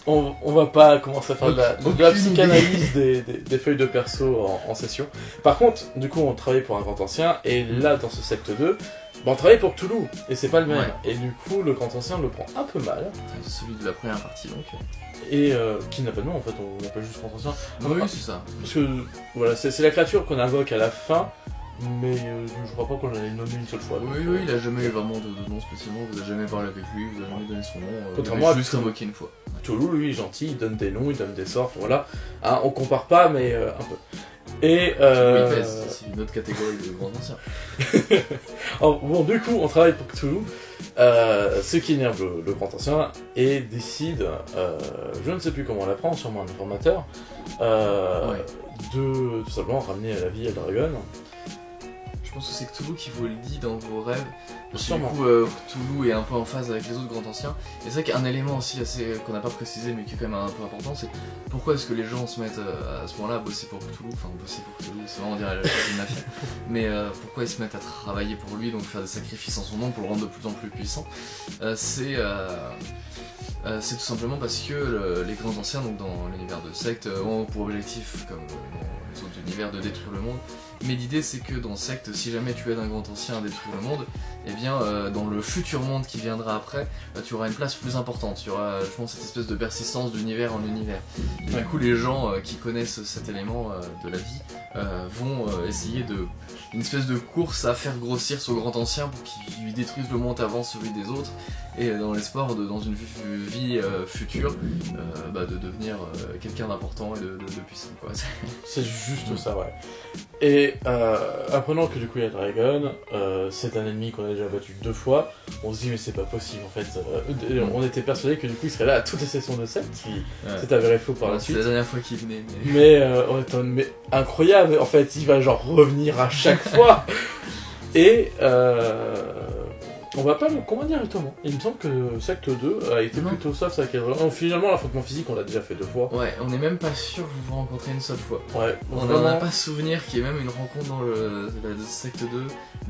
On va pas commencer à faire de la psychanalyse des feuilles de perso en session. Par contre, du coup, on travaille pour un grand ancien, et là, dans ce secte 2, on travaille pour Cthulhu, et c'est pas le même. Ouais. Et du coup, le grand ancien le prend un peu mal. Celui de la première partie, donc. Et qui n'a pas de nom, en fait, on l'appelle juste grand ancien. Oui, c'est ça. Parce que, voilà, c'est la créature qu'on invoque à la fin, mais je crois pas qu'on l'ait nommé une seule fois. Oui, il a jamais eu vraiment de nom spécialement, vous avez jamais parlé avec lui, vous avez jamais donné son nom, contrairement à juste invoqué une fois. Cthulhu, lui, est gentil, il donne des noms, il donne des sorts, voilà. Hein, on compare pas, mais un peu. Et oui, pèse, c'est une autre catégorie de grands anciens. Bon, du coup, on travaille pour Cthulhu, ce qui énerve le grand ancien, et décide, je ne sais plus comment on l'apprend, sûrement un informateur, de tout simplement ramener à la vie Eldragon. Je pense que c'est Cthulhu qui vous le dit dans vos rêves. Parce que Sûrement. Du coup, Cthulhu est un peu en phase avec les autres grands anciens. Et c'est vrai qu'un élément aussi assez qu'on n'a pas précisé mais qui est quand même un peu important, c'est pourquoi est-ce que les gens se mettent à ce moment-là à bosser pour Cthulhu, enfin bosser pour Cthulhu, c'est vraiment dire la mafia. Mais pourquoi ils se mettent à travailler pour lui, donc faire des sacrifices en son nom pour le rendre de plus en plus puissant. C'est c'est tout simplement parce que les grands anciens, donc dans l'univers de secte, ont pour objectif, comme dans les autres univers, de détruire le monde. Mais l'idée c'est que dans secte, si jamais tu aides un grand ancien à détruire le monde, eh bien dans le futur monde qui viendra après, tu auras une place plus importante. Tu auras, je pense, cette espèce de persistance d'univers en univers. Et du coup, les gens qui connaissent cet élément de la vie vont essayer une espèce de course à faire grossir ce grand ancien pour qu'il lui détruise le monde avant celui des autres, et dans l'espoir dans une vie future de devenir quelqu'un d'important et de puissant, quoi. C'est juste ça, ouais. Et apprenant que du coup il y a Dragon, c'est un ennemi qu'on a déjà battu 2 fois, on se dit mais c'est pas possible en fait. On était persuadé que du coup il serait là à toutes les sessions de secte, qui s'est avéré faux par la suite. C'est la dernière fois qu'il venait. Mais incroyable, en fait il va genre revenir à chaque fois. Et on va pas le combat directement. Il me semble que Secte 2 a été plutôt soft avec elle. Finalement, l'affrontement physique, on l'a déjà fait 2 fois. Ouais, on est même pas sûr que vous vous rencontrez une seule fois. Ouais, on n'en a pas souvenir qu'il y ait même une rencontre dans la Secte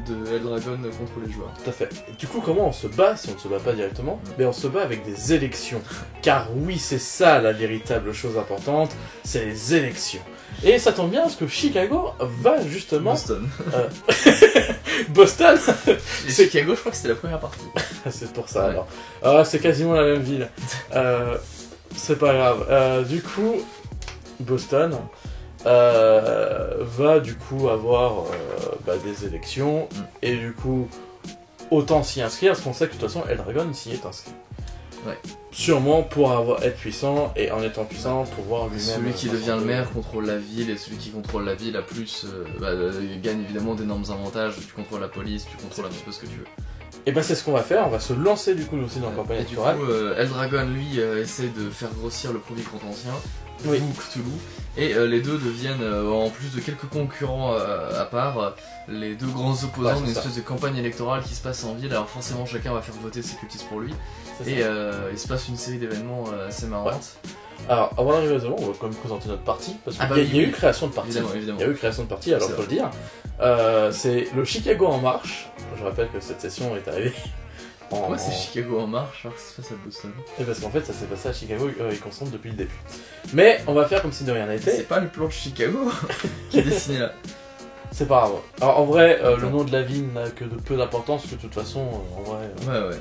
2 de Eldragon contre les joueurs. Tout à fait. Et du coup, comment on se bat si on ne se bat pas directement? Mais on se bat avec des élections. Car oui, c'est ça la véritable chose importante, c'est les élections. Et ça tombe bien parce que Chicago va justement... Boston. Boston. Chicago, je crois que c'était la première partie. C'est pour ça, alors. Ah, c'est quasiment la même ville. C'est pas grave. Du coup, Boston va du coup avoir des élections. Et du coup, autant s'y inscrire, parce qu'on sait que de toute façon, Eldragon s'y est inscrit. Ouais. Sûrement pour être puissant, et en étant puissant, pouvoir lui-même... Celui qui devient le maire contrôle la ville, et celui qui contrôle la ville a plus gagne évidemment d'énormes avantages. Tu contrôles la police, tu contrôles un petit peu ce que tu veux. Et ben c'est ce qu'on va faire, on va se lancer du coup aussi dans la campagne électorale. Du coup, Eldragon lui essaie de faire grossir le premier grand ancien, Cthulhu, et les deux deviennent, en plus de quelques concurrents à part, les deux grands opposants d'une espèce de campagne électorale qui se passe en ville. Alors forcément chacun va faire voter ses cultistes pour lui, et il se passe une série d'événements assez marrantes. Ouais. Alors, avant d'arriver à ce moment, on va quand même présenter notre partie, parce qu'il y a eu création de partie. Évidemment. Il y a eu création de partie, alors faut le dire. C'est le Chicago en marche. Je rappelle que cette session est arrivée Pourquoi c'est Chicago en marche alors que ça se passe à Boston? Et parce qu'en fait ça s'est passé à Chicago et concentre depuis le début. Mais on va faire comme si de rien n'était. C'est pas le plan de Chicago qui est dessiné là. C'est pas grave. Alors en vrai, le nom de la ville n'a que de peu d'importance, parce que de toute façon, en vrai... Ouais.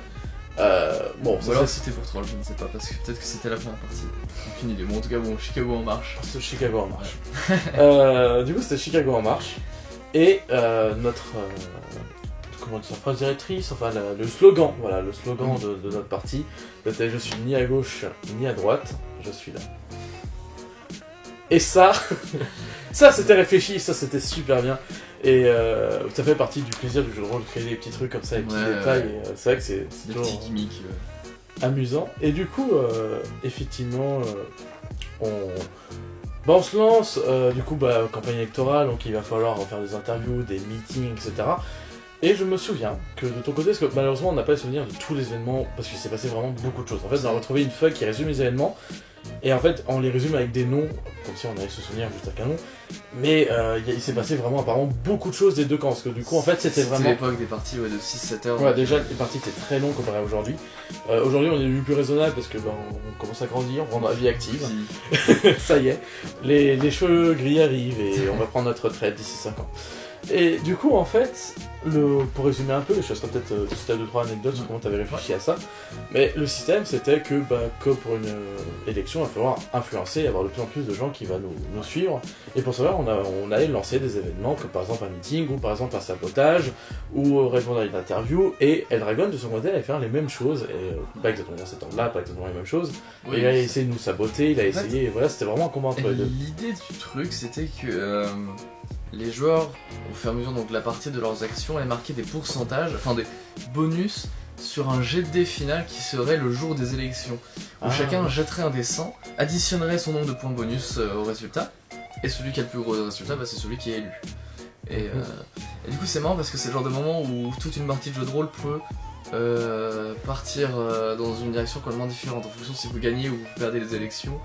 Bon, ou alors c'était pour troll, je ne sais pas, parce que peut-être que c'était la première partie. Aucune idée. Bon, en tout cas, Chicago en marche. C'est Chicago en marche. Du coup, c'était Chicago en marche. Et notre phrase directrice, enfin le slogan, voilà, le slogan de notre partie, c'était « Je suis ni à gauche ni à droite, je suis là ». Et ça, ça c'était réfléchi, ça c'était super bien. Et ça fait partie du plaisir du jeu de rôle de créer des petits trucs comme ça, des petits détails. Et c'est vrai que c'est des petits gimmicks amusant. Et du coup, effectivement, on se lance. Du coup, campagne électorale, donc il va falloir faire des interviews, des meetings, etc. Et je me souviens que de ton côté, parce que malheureusement on n'a pas le souvenir de tous les événements, parce qu'il s'est passé vraiment beaucoup de choses. En fait, on a retrouvé une feuille qui résume les événements. Et en fait, on les résume avec des noms, comme si on avait ce souvenir juste avec un nom. Mais il s'est passé vraiment apparemment beaucoup de choses des deux camps, parce que du coup, en fait, c'était vraiment... l'époque des parties de 6-7 heures. Ouais, déjà, les parties étaient très longues comparé à aujourd'hui. Aujourd'hui, on est devenu plus raisonnable, parce que on commence à grandir, on prend la vie active. Ça y est, les cheveux gris arrivent, et on va prendre notre retraite d'ici 5 ans. Et du coup, en fait, pour résumer un peu, je serais peut-être si tu as 2-3 anecdotes sur comment tu avais réfléchi à ça, mais le système c'était que, comme pour une élection, il va falloir influencer et avoir de plus en plus de gens qui vont nous suivre. Et pour cela, on allait lancer des événements comme par exemple un meeting, ou par exemple un sabotage, ou répondre à une interview, et Eldragon de son côté allait faire les mêmes choses, et pas exactement dans cet ordre-là, pas exactement les mêmes choses. Oui, et il a essayé de nous saboter, il a essayé, et voilà, c'était vraiment un combat entre les deux. L'idée du truc c'était que. Les joueurs, au fur et à mesure donc, de la partie de leurs actions, allaient marquer des pourcentages, enfin des bonus sur un jet de dés final qui serait le jour des élections. Où chacun jetterait un dé 100, additionnerait son nombre de points bonus au résultat, et celui qui a le plus gros résultat, c'est celui qui est élu. Et du coup c'est marrant parce que c'est le genre de moment où toute une partie de jeu de rôle peut partir dans une direction complètement différente. En fonction si vous gagnez ou vous perdez les élections,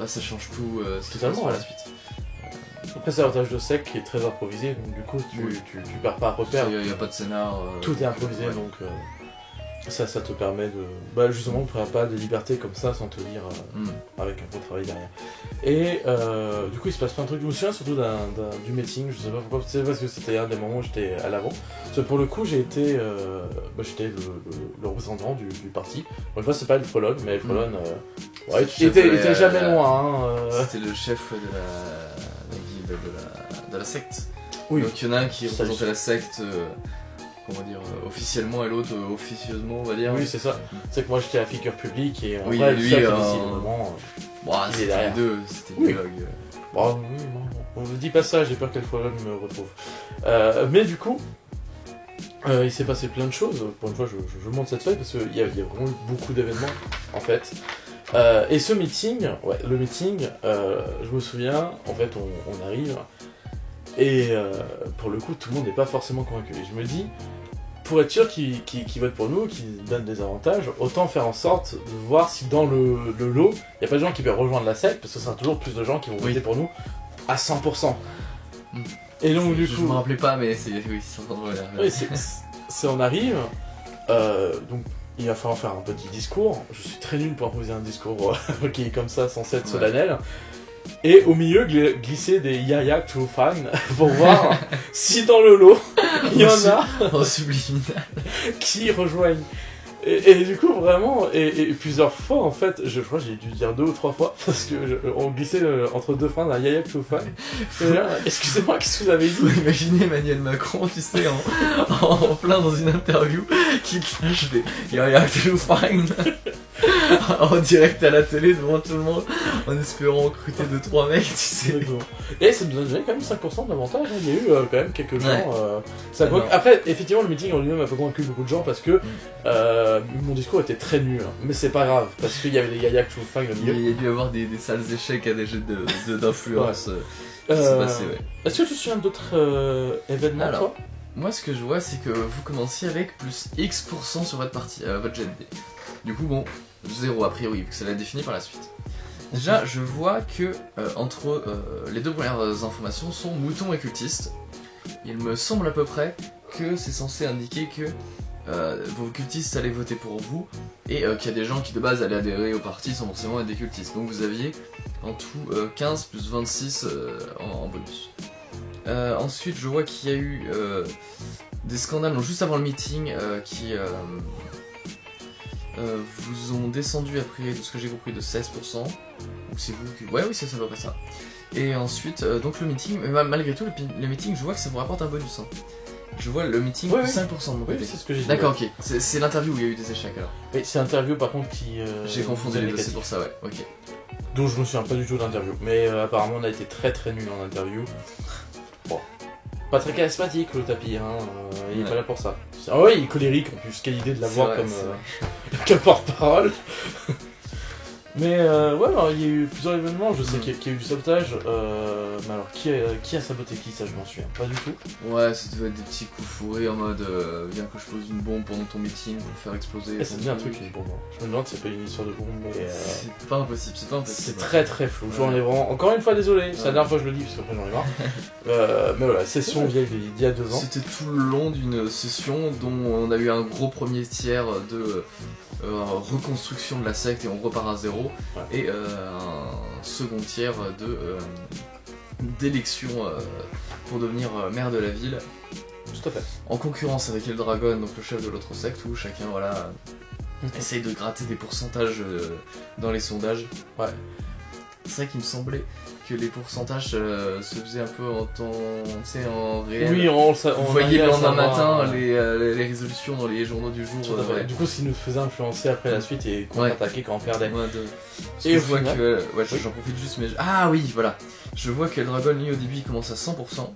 ça change tout totalement à la suite. Après, c'est l'avantage de Sec qui est très improvisé, donc du coup, tu perds pas à repère. Il n'y a pas de scénar. Tout est improvisé, donc Ça te permet de... Bah justement, on ne pas de liberté comme ça sans te dire avec un gros travail derrière. Et du coup, il se passe plein de trucs. Je me souviens surtout du meeting, je sais pas pourquoi, c'est parce que c'était un des moments où j'étais à l'avant. Parce que pour le coup, j'étais le représentant du parti. Bon, une fois, c'est pas le Frelon, mais le Frelon il était jamais loin. C'était le chef de la guilde de la secte. Oui. Donc il y en a un qui représentait la secte... comment dire, officiellement et l'autre officieusement, on va dire. Oui, c'est ça. C'est que moi j'étais à figure publique et en oui, vrai, lui, le moment, il est derrière. C'était une blague. Bon, oui, non, on ne dit pas ça, j'ai peur qu'elle me retrouve. Mais du coup, il s'est passé plein de choses. Pour une fois, je monte cette feuille parce qu'il y a vraiment eu beaucoup d'événements en fait. Et ce meeting, je me souviens, en fait, on arrive. Et pour le coup, tout le monde n'est pas forcément convaincu. Et je me dis, pour être sûr qu'ils votent pour nous, qu'ils donnent des avantages, autant faire en sorte de voir si dans le lot, il n'y a pas de gens qui peuvent rejoindre la secte, parce que ce sera toujours plus de gens qui vont voter pour nous à 100%. Et donc du coup... Je me rappelais pas, mais c'est on arrive, donc il va falloir faire un petit discours. Je suis très nul pour imposer un discours qui est comme ça, censé être solennel. Et au milieu, glisser des Yaya True Fine pour voir si dans le lot, il y en a en subliminal qui rejoignent. Et du coup, vraiment, et plusieurs fois, en fait, je crois que j'ai dû dire 2 ou 3 fois, parce que on glissait entre 2 phrases un Yaya True Fine. Et là, excusez-moi, qu'est-ce que vous avez dit? Imaginez Emmanuel Macron, tu sais, en plein dans une interview, qui clash des Yaya True Fine. En direct à la télé devant tout le monde en espérant recruter 2-3 mecs, tu sais. Et ça nous a donné quand même 5% d'avantage, hein. Il y a eu quand même quelques gens. Après, effectivement, le meeting en lui-même a pas convaincu beaucoup de gens parce que mon discours était très nul. Hein. Mais c'est pas grave parce qu'il y avait des Yaya True Fine au milieu. Il y a dû avoir des sales échecs à des jeux d'influence. Est-ce que tu te souviens d'autres événements? Alors, toi moi, ce que je vois, c'est que vous commenciez avec plus X% sur votre partie, votre GND. Du coup, bon, 0 a priori, vu que ça l'a défini par la suite. Déjà, je vois que entre les 2 premières informations sont moutons et cultistes. Il me semble à peu près que c'est censé indiquer que vos cultistes allaient voter pour vous et qu'il y a des gens qui de base allaient adhérer au parti sans forcément être des cultistes. Donc vous aviez en tout 15 plus 26 en bonus. Ensuite, je vois qu'il y a eu des scandales donc, juste avant le meeting qui vous ont descendu après, de ce que j'ai compris, de 16%. Donc c'est vous qui... Ouais, oui, c'est à peu près ça. Et ensuite, donc le meeting, malgré tout, le meeting, je vois que ça vous rapporte un bonus. Hein. Je vois le meeting plus 5% de mon côté. Oui, c'est ce que j'ai dit. D'accord, ok. C'est l'interview où il y a eu des échecs alors. Oui, c'est l'interview par contre qui... j'ai confondu les deux, c'est pour ça, ouais, ok. Donc je me souviens pas du tout de l'interview. Mais apparemment on a été très très nul en interview. Bon. Pas très charismatique le tapis, hein. Il est pas là pour ça. Ah ouais, il est colérique en plus, quelle idée de l'avoir comme porte-parole. Mais ouais, alors, il y a eu plusieurs événements, je sais qu'il y a eu du sabotage, mais alors qui a saboté qui, ça je m'en souviens pas du tout. Ouais, ça devait être des petits coups fourrés en mode viens que je pose une bombe pendant ton meeting pour faire exploser. C'est bien un truc une bombe. Je me demande si c'est pas une histoire de bombe, mais c'est pas impossible, c'est pas impossible. C'est très très flou, j'en ai vraiment... Encore une fois désolé, c'est la dernière fois que je le dis parce qu'après j'en ai marre. Mais voilà, session vieille d'il y a 2 ans. C'était tout le long d'une session dont on a eu un gros premier tiers de... reconstruction de la secte et on repart à 0 et un second tiers d'élection pour devenir maire de la ville. Tout à fait. En concurrence avec Eldragon, donc le chef de l'autre secte, où chacun essaye de gratter des pourcentages dans les sondages. Ouais. C'est ça qui me semblait que les pourcentages se faisaient un peu en temps, tu sais, en réel. Oui, on voyait le lendemain matin les résolutions dans les journaux du jour. Du coup, ça nous faisait influencer après la suite et contre-attaquer quand on perdait. Et je vois que... Ouais, j'en profite juste, mais... Ah oui, voilà. Je vois que Eldragon, lui, au début, il commence à 100%.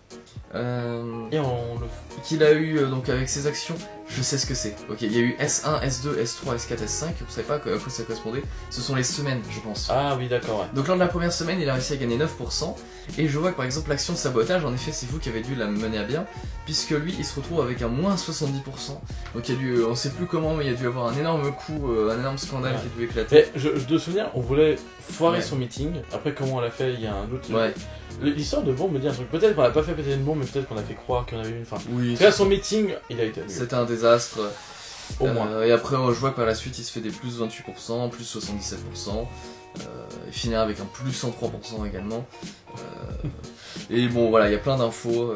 Qu'il a eu, donc avec ses actions, je sais ce que c'est. Ok, il y a eu S1, S2, S3, S4, S5, vous savez pas à quoi ça correspondait. Ce sont les semaines, je pense. Ah oui, d'accord, ouais. Donc lors de la première semaine, il a réussi à gagner 9%. Et je vois que par exemple l'action de sabotage, en effet, c'est vous qui avez dû la mener à bien, puisque lui, il se retrouve avec un moins 70%. Donc il y a dû, on sait plus comment, mais il y a dû avoir un énorme coup, un énorme scandale qui a dû éclater. Mais je te souviens, on voulait foirer son meeting. Après, comment on l'a fait, il y a un autre... Ouais. L'histoire de bombe me dit un truc. Peut-être qu'on a pas fait péter une bombe, mais peut-être qu'on a fait croire qu'il y en avait une. Enfin, oui. En tout cas, son meeting, il a été annulé. C'était un désastre. Au moins. Et après, je vois que par la suite, il se fait des plus 28%, plus 77%. Il finira avec un plus 103% également. Et bon, voilà, il y a plein d'infos.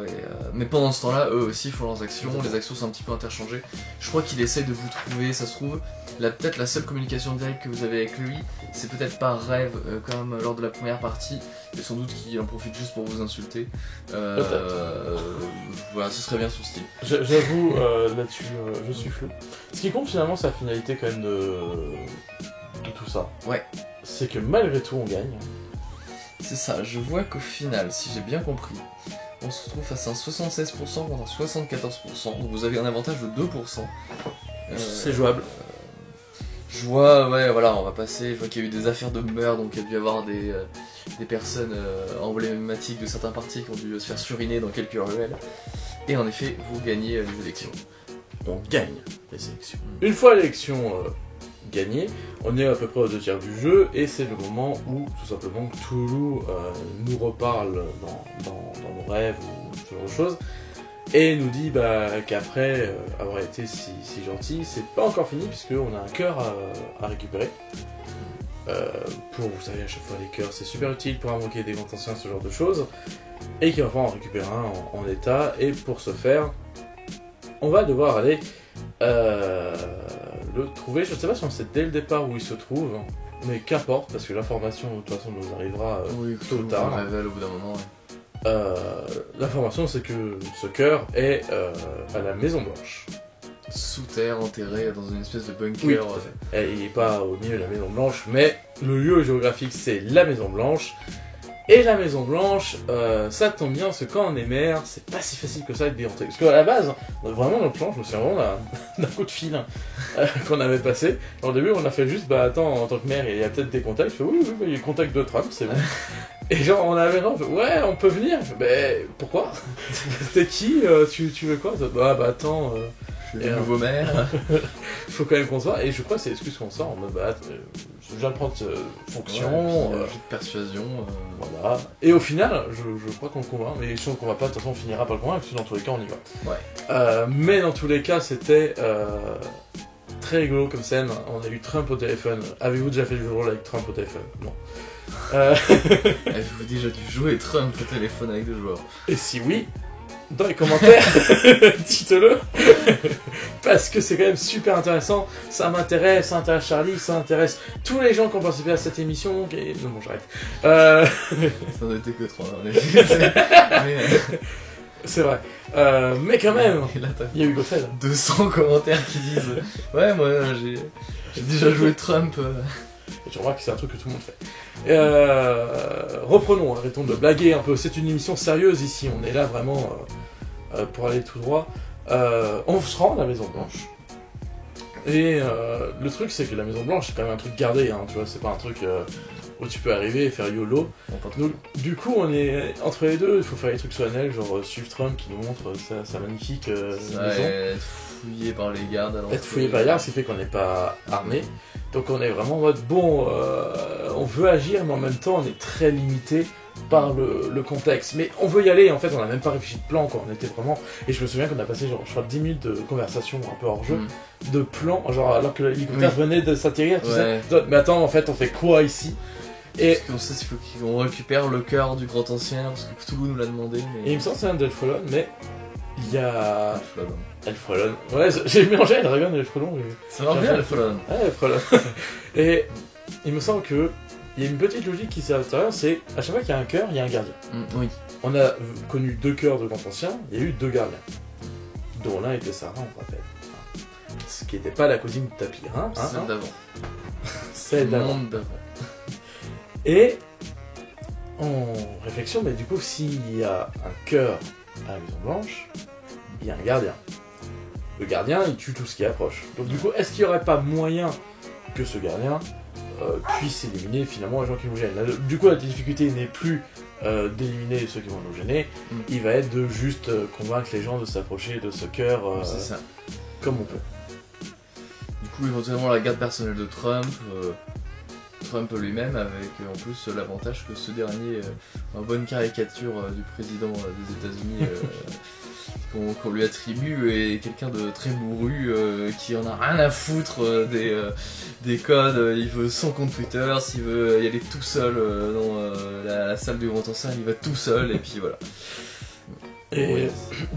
Mais pendant ce temps-là, eux aussi font leurs actions. Les actions sont un petit peu interchangées. Je crois qu'il essaie de vous trouver, ça se trouve. Peut-être la seule communication directe que vous avez avec lui, c'est peut-être par rêve, comme lors de la première partie. Et sans doute qu'il en profite juste pour vous insulter. Voilà, ce serait bien son style. J'avoue, là-dessus, je suis flou. Ce qui compte finalement, c'est la finalité quand même de tout ça. Ouais. C'est que malgré tout, on gagne. C'est ça, je vois qu'au final, si j'ai bien compris, on se retrouve face à un 76% contre un 74%, donc vous avez un avantage de 2%. C'est jouable. Je vois, ouais, voilà, on va passer, je vois qu'il y a eu des affaires de meurtre, donc il y a dû y avoir des personnes emblématiques de certains partis qui ont dû se faire suriner dans quelques ruelles. Et en effet, vous gagnez les élections. On gagne les élections. Une fois l'élection gagnée, on est à peu près aux 2 tiers du jeu, et c'est le moment où, tout simplement, Cthulhu nous reparle dans nos rêves ou ce genre de choses, et nous dit qu'après avoir été si gentil, c'est pas encore fini, puisqu'on a un cœur à récupérer. Vous savez, à chaque fois, les cœurs, c'est super utile pour invoquer des grands anciens, ce genre de choses, et qu'il va falloir en récupérer un en état, et pour ce faire, on va devoir aller le trouver. Je ne sais pas si on sait dès le départ où il se trouve, mais qu'importe, parce que l'information de toute façon nous arrivera tôt ou tard. Révèle au bout d'un moment, ouais. L'information, c'est que ce cœur est à la Maison Blanche. Sous terre, enterré dans une espèce de bunker. Oui, tout à fait. Il n'est pas au milieu de la Maison Blanche, mais le lieu géographique, c'est la Maison Blanche. Et la Maison Blanche, ça tombe bien, parce que quand on est maire, c'est pas si facile que ça d'y rentrer. Parce qu'à la base, vraiment dans le plan, je me souviens vraiment d'un coup de fil qu'on avait passé. Au début, on a fait juste, attends, en tant que maire, il y a peut-être des contacts. Je fais, oui, il y a le contact de Trump, c'est bon. Et genre, on avait genre, ouais, on peut venir. Je fais, mais pourquoi? T'es qui? Tu veux quoi? Attends... Je suis le nouveau maire. Il faut quand même qu'on se voit, et je crois que c'est l'excuse qu'on sort en mode je viens de prendre fonction. Ouais, de persuasion. Voilà. Et au final, je crois qu'on le convainc, mais si on le convainc pas, de toute façon on finira par le convaincre, parce que dans tous les cas on y va. Ouais. Mais dans tous les cas, c'était très rigolo comme scène. On a eu Trump au téléphone. Avez-vous déjà fait du jeu de rôle avec Trump au téléphone? Non. Avez-vous déjà dû jouer Trump au téléphone avec des joueurs? Et si oui, dans les commentaires, dites-le, parce que c'est quand même super intéressant, ça m'intéresse, ça intéresse Charlie, ça intéresse tous les gens qui ont participé à cette émission, et... non bon j'arrête. Ça n'en était que 3, en effet. C'est vrai, mais quand même, il y a eu Goffel. 200 commentaires qui disent « Ouais, moi j'ai déjà joué Trump. » Et tu remarques que c'est un truc que tout le monde fait. Reprenons, arrêtons de blaguer un peu, c'est une émission sérieuse ici, on est là vraiment pour aller tout droit. On se rend à la Maison Blanche. Et le truc c'est que la Maison Blanche c'est quand même un truc gardé, hein, tu vois, c'est pas un truc où tu peux arriver et faire YOLO. Donc, du coup on est entre les deux, il faut faire des trucs solennels, genre suivre Trump qui nous montre sa magnifique maison. Être fouillé par les gardes. Être fouillé par les gardes, ce qui fait qu'on n'est pas armé. Donc on est vraiment en mode, bon, on veut agir, mais en même temps on est très limité par le contexte. Mais on veut y aller, en fait on n'a même pas réfléchi de plan, quoi. On était vraiment... Et je me souviens qu'on a passé, genre, je crois, 10 minutes de conversation un peu hors jeu, de plan, genre, alors que l'hélicoptère venait de s'atterrir, tu sais. Mais attends, en fait, on fait quoi ici? Et parce qu'on sait qu'il faut qu'on récupère le cœur du grand ancien, parce que Cthulhu nous l'a demandé. Mais... Et il me semble que c'est un Delpholon, mais il y a... Elfrelon. Ouais, j'ai mélangé Eldragon et Elfrelon. Ça marche bien, Elfrelon. Ouais, Elfrelon. Et il me semble que il y a une petite logique qui s'est à l'intérieur, c'est à chaque fois qu'il y a un cœur, il y a un gardien. Oui. On a connu 2 cœurs de grands anciens, il y a eu 2 gardiens. Dont l'un était Sarah, on rappelle. Ce qui n'était pas la cousine de Tapir, hein. Celle d'avant. Celle d'avant. Et en réflexion, mais du coup, s'il y a un cœur à la Maison Blanche, il y a un gardien. Le gardien, il tue tout ce qui approche. Donc du coup, est-ce qu'il n'y aurait pas moyen que ce gardien puisse éliminer finalement les gens qui nous gênent? Du coup, la difficulté n'est plus d'éliminer ceux qui vont nous gêner, il va être de juste convaincre les gens de s'approcher de ce cœur comme on peut. Du coup, éventuellement la garde personnelle de Trump, Trump lui-même, avec en plus l'avantage que ce dernier, en bonne caricature du président des États-Unis, qu'on lui attribue est quelqu'un de très bourru, qui en a rien à foutre des codes, il veut son compte Twitter, s'il veut y aller tout seul dans la salle du Grand Enceinte, il va tout seul, et puis voilà. Et Ouais.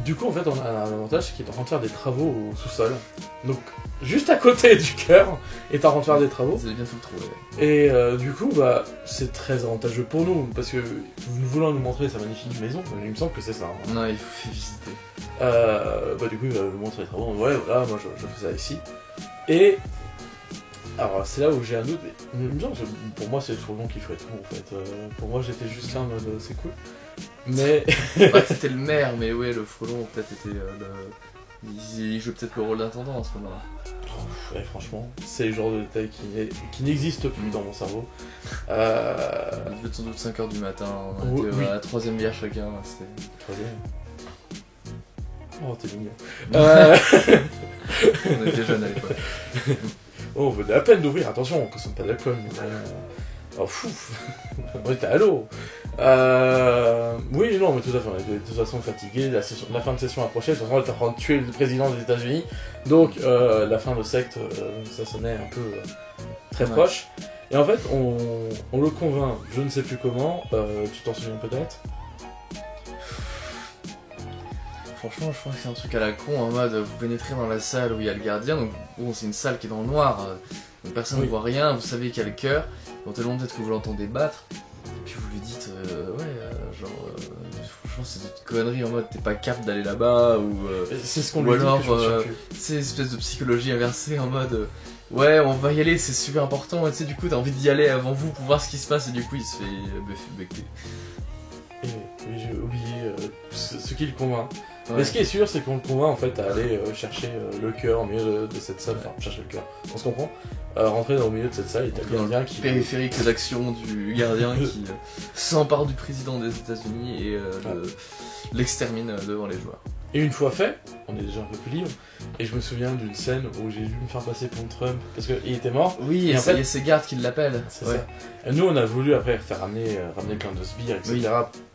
du coup, en fait, on a un avantage, c'est qu'il est en train de faire des travaux au sous-sol. Donc, juste à côté du cœur, il est en train de faire des travaux. Vous allez bientôt le trouver. Et du coup, bah, c'est très avantageux pour nous, parce que nous voulons nous montrer sa magnifique maison, il me semble que c'est ça. Hein. Non, il faut visiter. Bah, du coup, il va nous montrer les travaux. Ouais, voilà, moi je fais ça ici. Et. Alors, c'est là où j'ai un doute. Il me semble que pour moi, c'est le Frelon qui ferait tout, en fait. Pour moi, j'étais juste là en mode c'est cool. Mais. Ouais, c'était le maire, mais ouais, le Frelon peut-être était il joue peut-être le rôle d'intendant à ce moment-là. Ouais, franchement, c'est le genre de détail qui n'existe plus dans mon cerveau. Il devait être sans doute 5h du matin, on Oui, était oui. à la 3ème bière chacun, c'était... Troisième. Oh, t'es mignon. On était jeunes à l'époque. Oh, on venait à peine d'ouvrir, attention, on consomme pas d'alcool. Oh, fou. On était à l'eau. Oui, non, mais tout à fait, on était de toute façon fatigués, la fin de session approchait, de toute façon on était en train de tuer le président des États-Unis, donc la fin de secte, ça sonnait un peu très Ouais. proche. Et en fait, on le convainc, je ne sais plus comment, tu t'en souviens peut-être? Franchement, je crois que c'est un truc à la con, en mode, vous pénétrez dans la salle où il y a le gardien, donc bon, c'est une salle qui est dans le noir, donc personne ne Oui. voit rien, vous savez qu'il y a le cœur, éventuellement peut-être que vous l'entendez battre, puis vous lui dites, franchement c'est une connerie en mode, t'es pas capable d'aller là-bas, ou C'est ce qu'on ou lui dit alors, que je me souviens plus. c'est une espèce de psychologie inversée en mode ouais, on va y aller, c'est super important, et tu sais, du coup, t'as envie d'y aller avant vous pour voir ce qui se passe, et du coup, il se fait becquer. Et oui, j'ai oublié ce qui le convainc. Ouais. Mais ce qui est sûr, c'est qu'on le convainc en fait à aller chercher le cœur au milieu de cette salle, enfin chercher le cœur, on se comprend, rentrer au milieu de cette salle, il y a le gardien qui... Périphérique d'action du gardien qui s'empare du président des États-Unis et l'extermine devant les joueurs. Et une fois fait, on est déjà un peu plus libre, et je me souviens d'une scène où j'ai dû me faire passer pour Trump, parce qu'il était mort. Oui, Et et en fait- il y a ses gardes qui l'appellent. C'est Ouais. ça. Et nous, on a voulu après faire ramener plein de sbires, etc.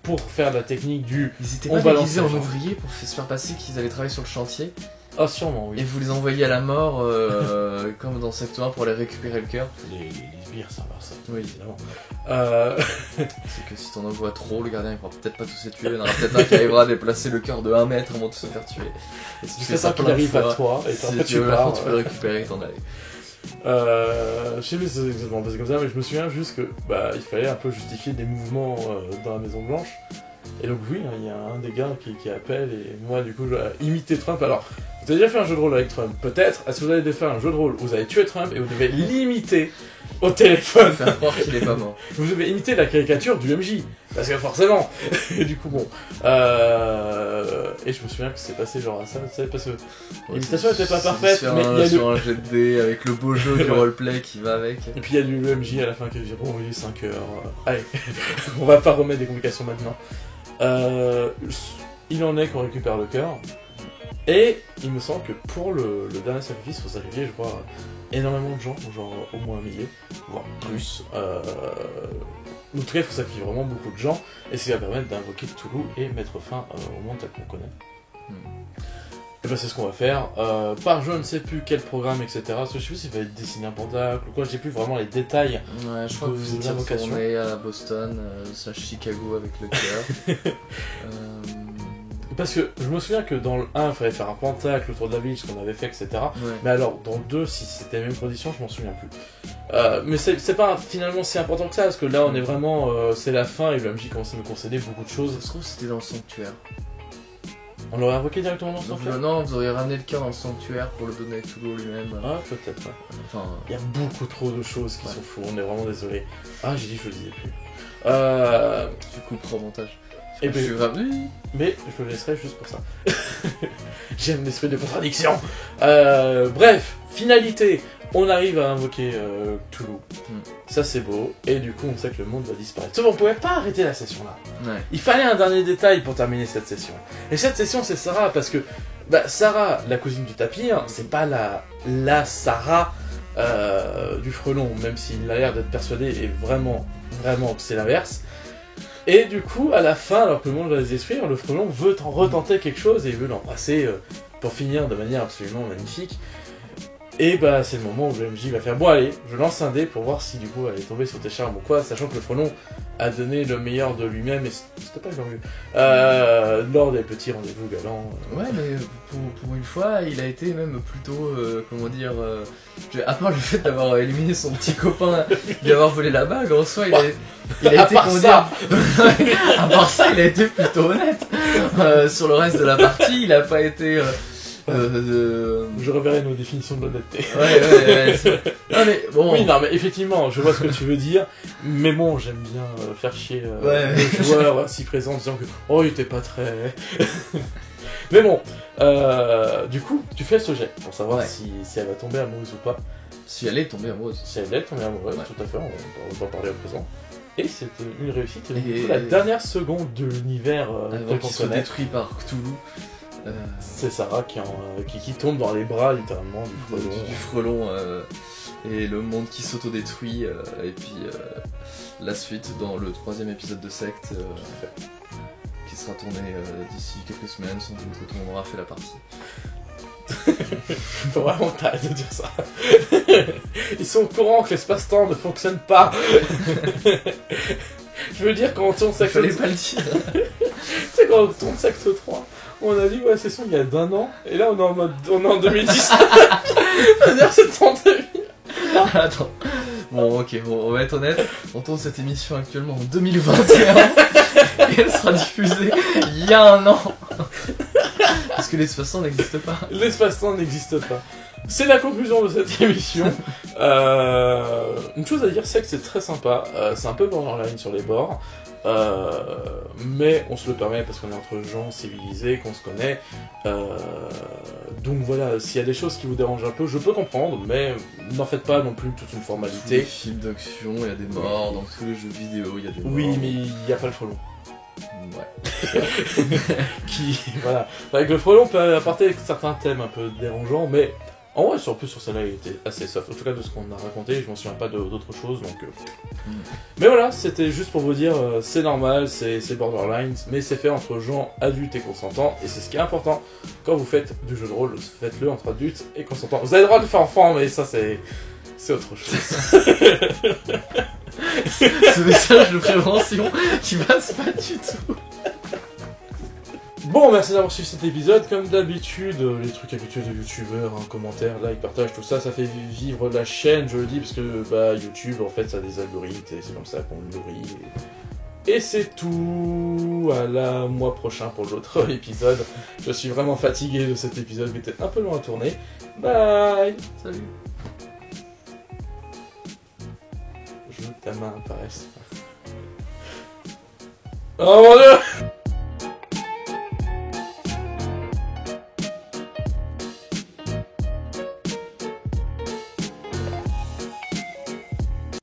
pour faire la technique du... Ils étaient On pas balance déguisés les en gens. ouvriers pour se faire passer qu'ils allaient travailler sur le chantier, Ah, sûrement, oui. et vous les envoyez à la mort, comme dans Secte 1 pour aller récupérer le cœur. Les sbires, ça va, ça. Oui. Évidemment. C'est que si t'en envoies trop, le gardien il pourra peut-être pas tous les tuer, il y en aura peut-être un qui arrivera à déplacer le cœur de 1 mètre avant de se faire tuer. Et si tu fais C'est ça ça qu'il plein de arrive à fois, toi, et si après tu tu veux la pars. fin, tu peux le récupérer et t'en aller. Je sais plus si c'est exactement passé comme ça, mais je me souviens juste que bah il fallait un peu justifier des mouvements dans la Maison Blanche. Et donc oui, hein, il y a un des gars qui appelle et moi du coup je dois imiter Trump. Alors, vous avez déjà fait un jeu de rôle avec Trump, peut-être. Est-ce que vous avez faire un jeu de rôle où vous avez tué Trump et vous devez l'imiter au téléphone? Faire croire qu'il est pas mort. Vous devez imiter la caricature du MJ, parce que forcément. Et du coup bon. Et je me souviens que c'est passé genre à ça, tu sais, parce que l'imitation était pas parfaite, Sur mais il y a sur un jet de dés avec le beau jeu du Ouais. roleplay qui va avec. Et puis il y a le MJ à la fin qui dit bon il est 5 heures, allez, on va pas remettre des complications maintenant. Il en est qu'on récupère le cœur. Et il me semble que pour le dernier sacrifice, il faut sacrifier je crois énormément de gens, genre au moins 1 millier, voire plus. En tout cas il faut sacrifier vraiment beaucoup de gens, et ce qui va permettre d'invoquer Toulouse et mettre fin au monde tel qu'on connaît. Et ben c'est ce qu'on va faire, par je ne sais plus quel programme, etc. Parce que je sais plus s'il va être dessiné un pentacle ou quoi, je sais plus vraiment les détails. Ouais, je crois que vous étiez L'invocation. retourné à Boston, slash Chicago avec le cœur. Parce que je me souviens que dans le 1, il fallait faire un pentacle autour de la ville, ce qu'on avait fait, etc. Ouais. Mais alors, dans le 2, si c'était les mêmes conditions, je m'en souviens plus. Mais c'est pas finalement si important que ça, parce que là, on est vraiment... c'est la fin, et le MJ commence à me concéder beaucoup de Ça choses. se trouve c'était dans le sanctuaire. On l'aurait invoqué directement dans ce Donc, film. non, vous auriez ramené le cœur dans le sanctuaire pour le donner à Toulouse lui-même. Ah, peut-être, ouais. Enfin, Il y a beaucoup trop de choses qui Ouais. sont fous, on est vraiment désolé. Ah, j'ai dit que je le disais plus. tu couperas au montage. Et Je suis ben, revenu. mais je le laisserai juste pour ça. J'aime l'esprit de contradiction. Bref, finalité. On arrive à invoquer Toulouse. Ça c'est beau. Et du coup, on sait que le monde va disparaître. Sauf qu'on pouvait pas arrêter la session là. Ouais. Il fallait un dernier détail pour terminer cette session. Et cette session, c'est Sarah, parce que Sarah, la cousine du tapir, c'est pas la Sarah du frelon, même s'il a l'air d'être persuadé et vraiment que c'est l'inverse. Et du coup, à la fin, alors que le monde va les détruire, le frelon veut retenter quelque chose et il veut l'embrasser pour finir de manière absolument magnifique. Et bah c'est le moment où le MJ va faire bon allez, je lance un dé pour voir si du coup elle est tombée sur tes charmes ou quoi, sachant que le frelon a donné le meilleur de lui-même et c'était pas glorieux. Lors des petits rendez-vous galants. Ouais mais pour une fois il a été même plutôt comment dire à part le fait d'avoir éliminé son petit copain, lui avoir volé la bague, en soi il a été comment dire à part ça il a été plutôt honnête. Sur le reste de la partie il a pas été Je reverrai nos définitions de l'honnêteté. Ouais. Non mais bon. Oui, non mais effectivement, je vois ce que tu veux dire, mais bon, j'aime bien faire chier le joueur si présent en disant que oh, il était pas très. Mais bon, du coup, tu fais ce jet pour savoir si elle va tomber amoureuse ou pas. Si elle est tombée amoureuse. Si elle est tombée amoureuse, tout à fait, on va en parler au présent. Et c'est une réussite, et la dernière seconde de l'univers qui se détruit par Cthulhu. C'est Sarah qui tombe dans les bras littéralement du frelon et le monde qui s'autodétruit et puis la suite dans le 3e épisode de Secte qui sera tourné d'ici quelques semaines sans doute que tout le monde aura fait la partie. Faut vraiment t'arrêter de dire ça. Ils sont au courant que l'espace-temps ne fonctionne pas. Je veux dire quand on tourne Secte 3... Fallait pas le dire. Tu sais quand on tourne Secte 3, on a dit ouais c'est sûr il y a d'un an, et là on est en 2010. C'est-à-dire c'est en 2000. Attends. Bon ok, on va être honnête, on tourne cette émission actuellement en 2021 et elle sera diffusée il y a un an. Parce que l'espace-temps n'existe pas. L'espace-temps n'existe pas. C'est la conclusion de cette émission. Une chose à dire, c'est que c'est très sympa. C'est un peu borderline sur les bords. Mais on se le permet parce qu'on est entre gens civilisés, qu'on se connaît. Donc voilà, s'il y a des choses qui vous dérangent un peu, je peux comprendre, mais n'en faites pas non plus toute une formalité. Tous les films d'action, il y a des morts, dans tous les jeux vidéo, il y a des morts. Oui, mais il n'y a pas le frelon. Ouais. Voilà. Avec le frelon, on peut apporter certains thèmes un peu dérangeants, mais en vrai, sur celle-là, il était assez soft. En tout cas, de ce qu'on a raconté, je m'en souviens pas d'autre chose, donc... Mais voilà, c'était juste pour vous dire, c'est normal, c'est borderline, mais c'est fait entre gens adultes et consentants, et c'est ce qui est important. Quand vous faites du jeu de rôle, faites-le entre adultes et consentants. Vous avez le droit de faire enfant, mais ça, c'est autre chose. Ce message de prévention qui passe pas du tout. Bon, merci d'avoir suivi cet épisode. Comme d'habitude, les trucs habituels de youtubeurs, commentaires, like, partage, tout ça, ça fait vivre la chaîne, je le dis, parce que bah, YouTube, en fait, ça a des algorithmes, et c'est comme ça qu'on le nourrit. Et c'est tout. À la mois prochain pour l'autre épisode. Je suis vraiment fatigué de cet épisode qui était un peu long à tourner. Bye. Salut. Je veux que ta main apparaisse. Oh mon dieu.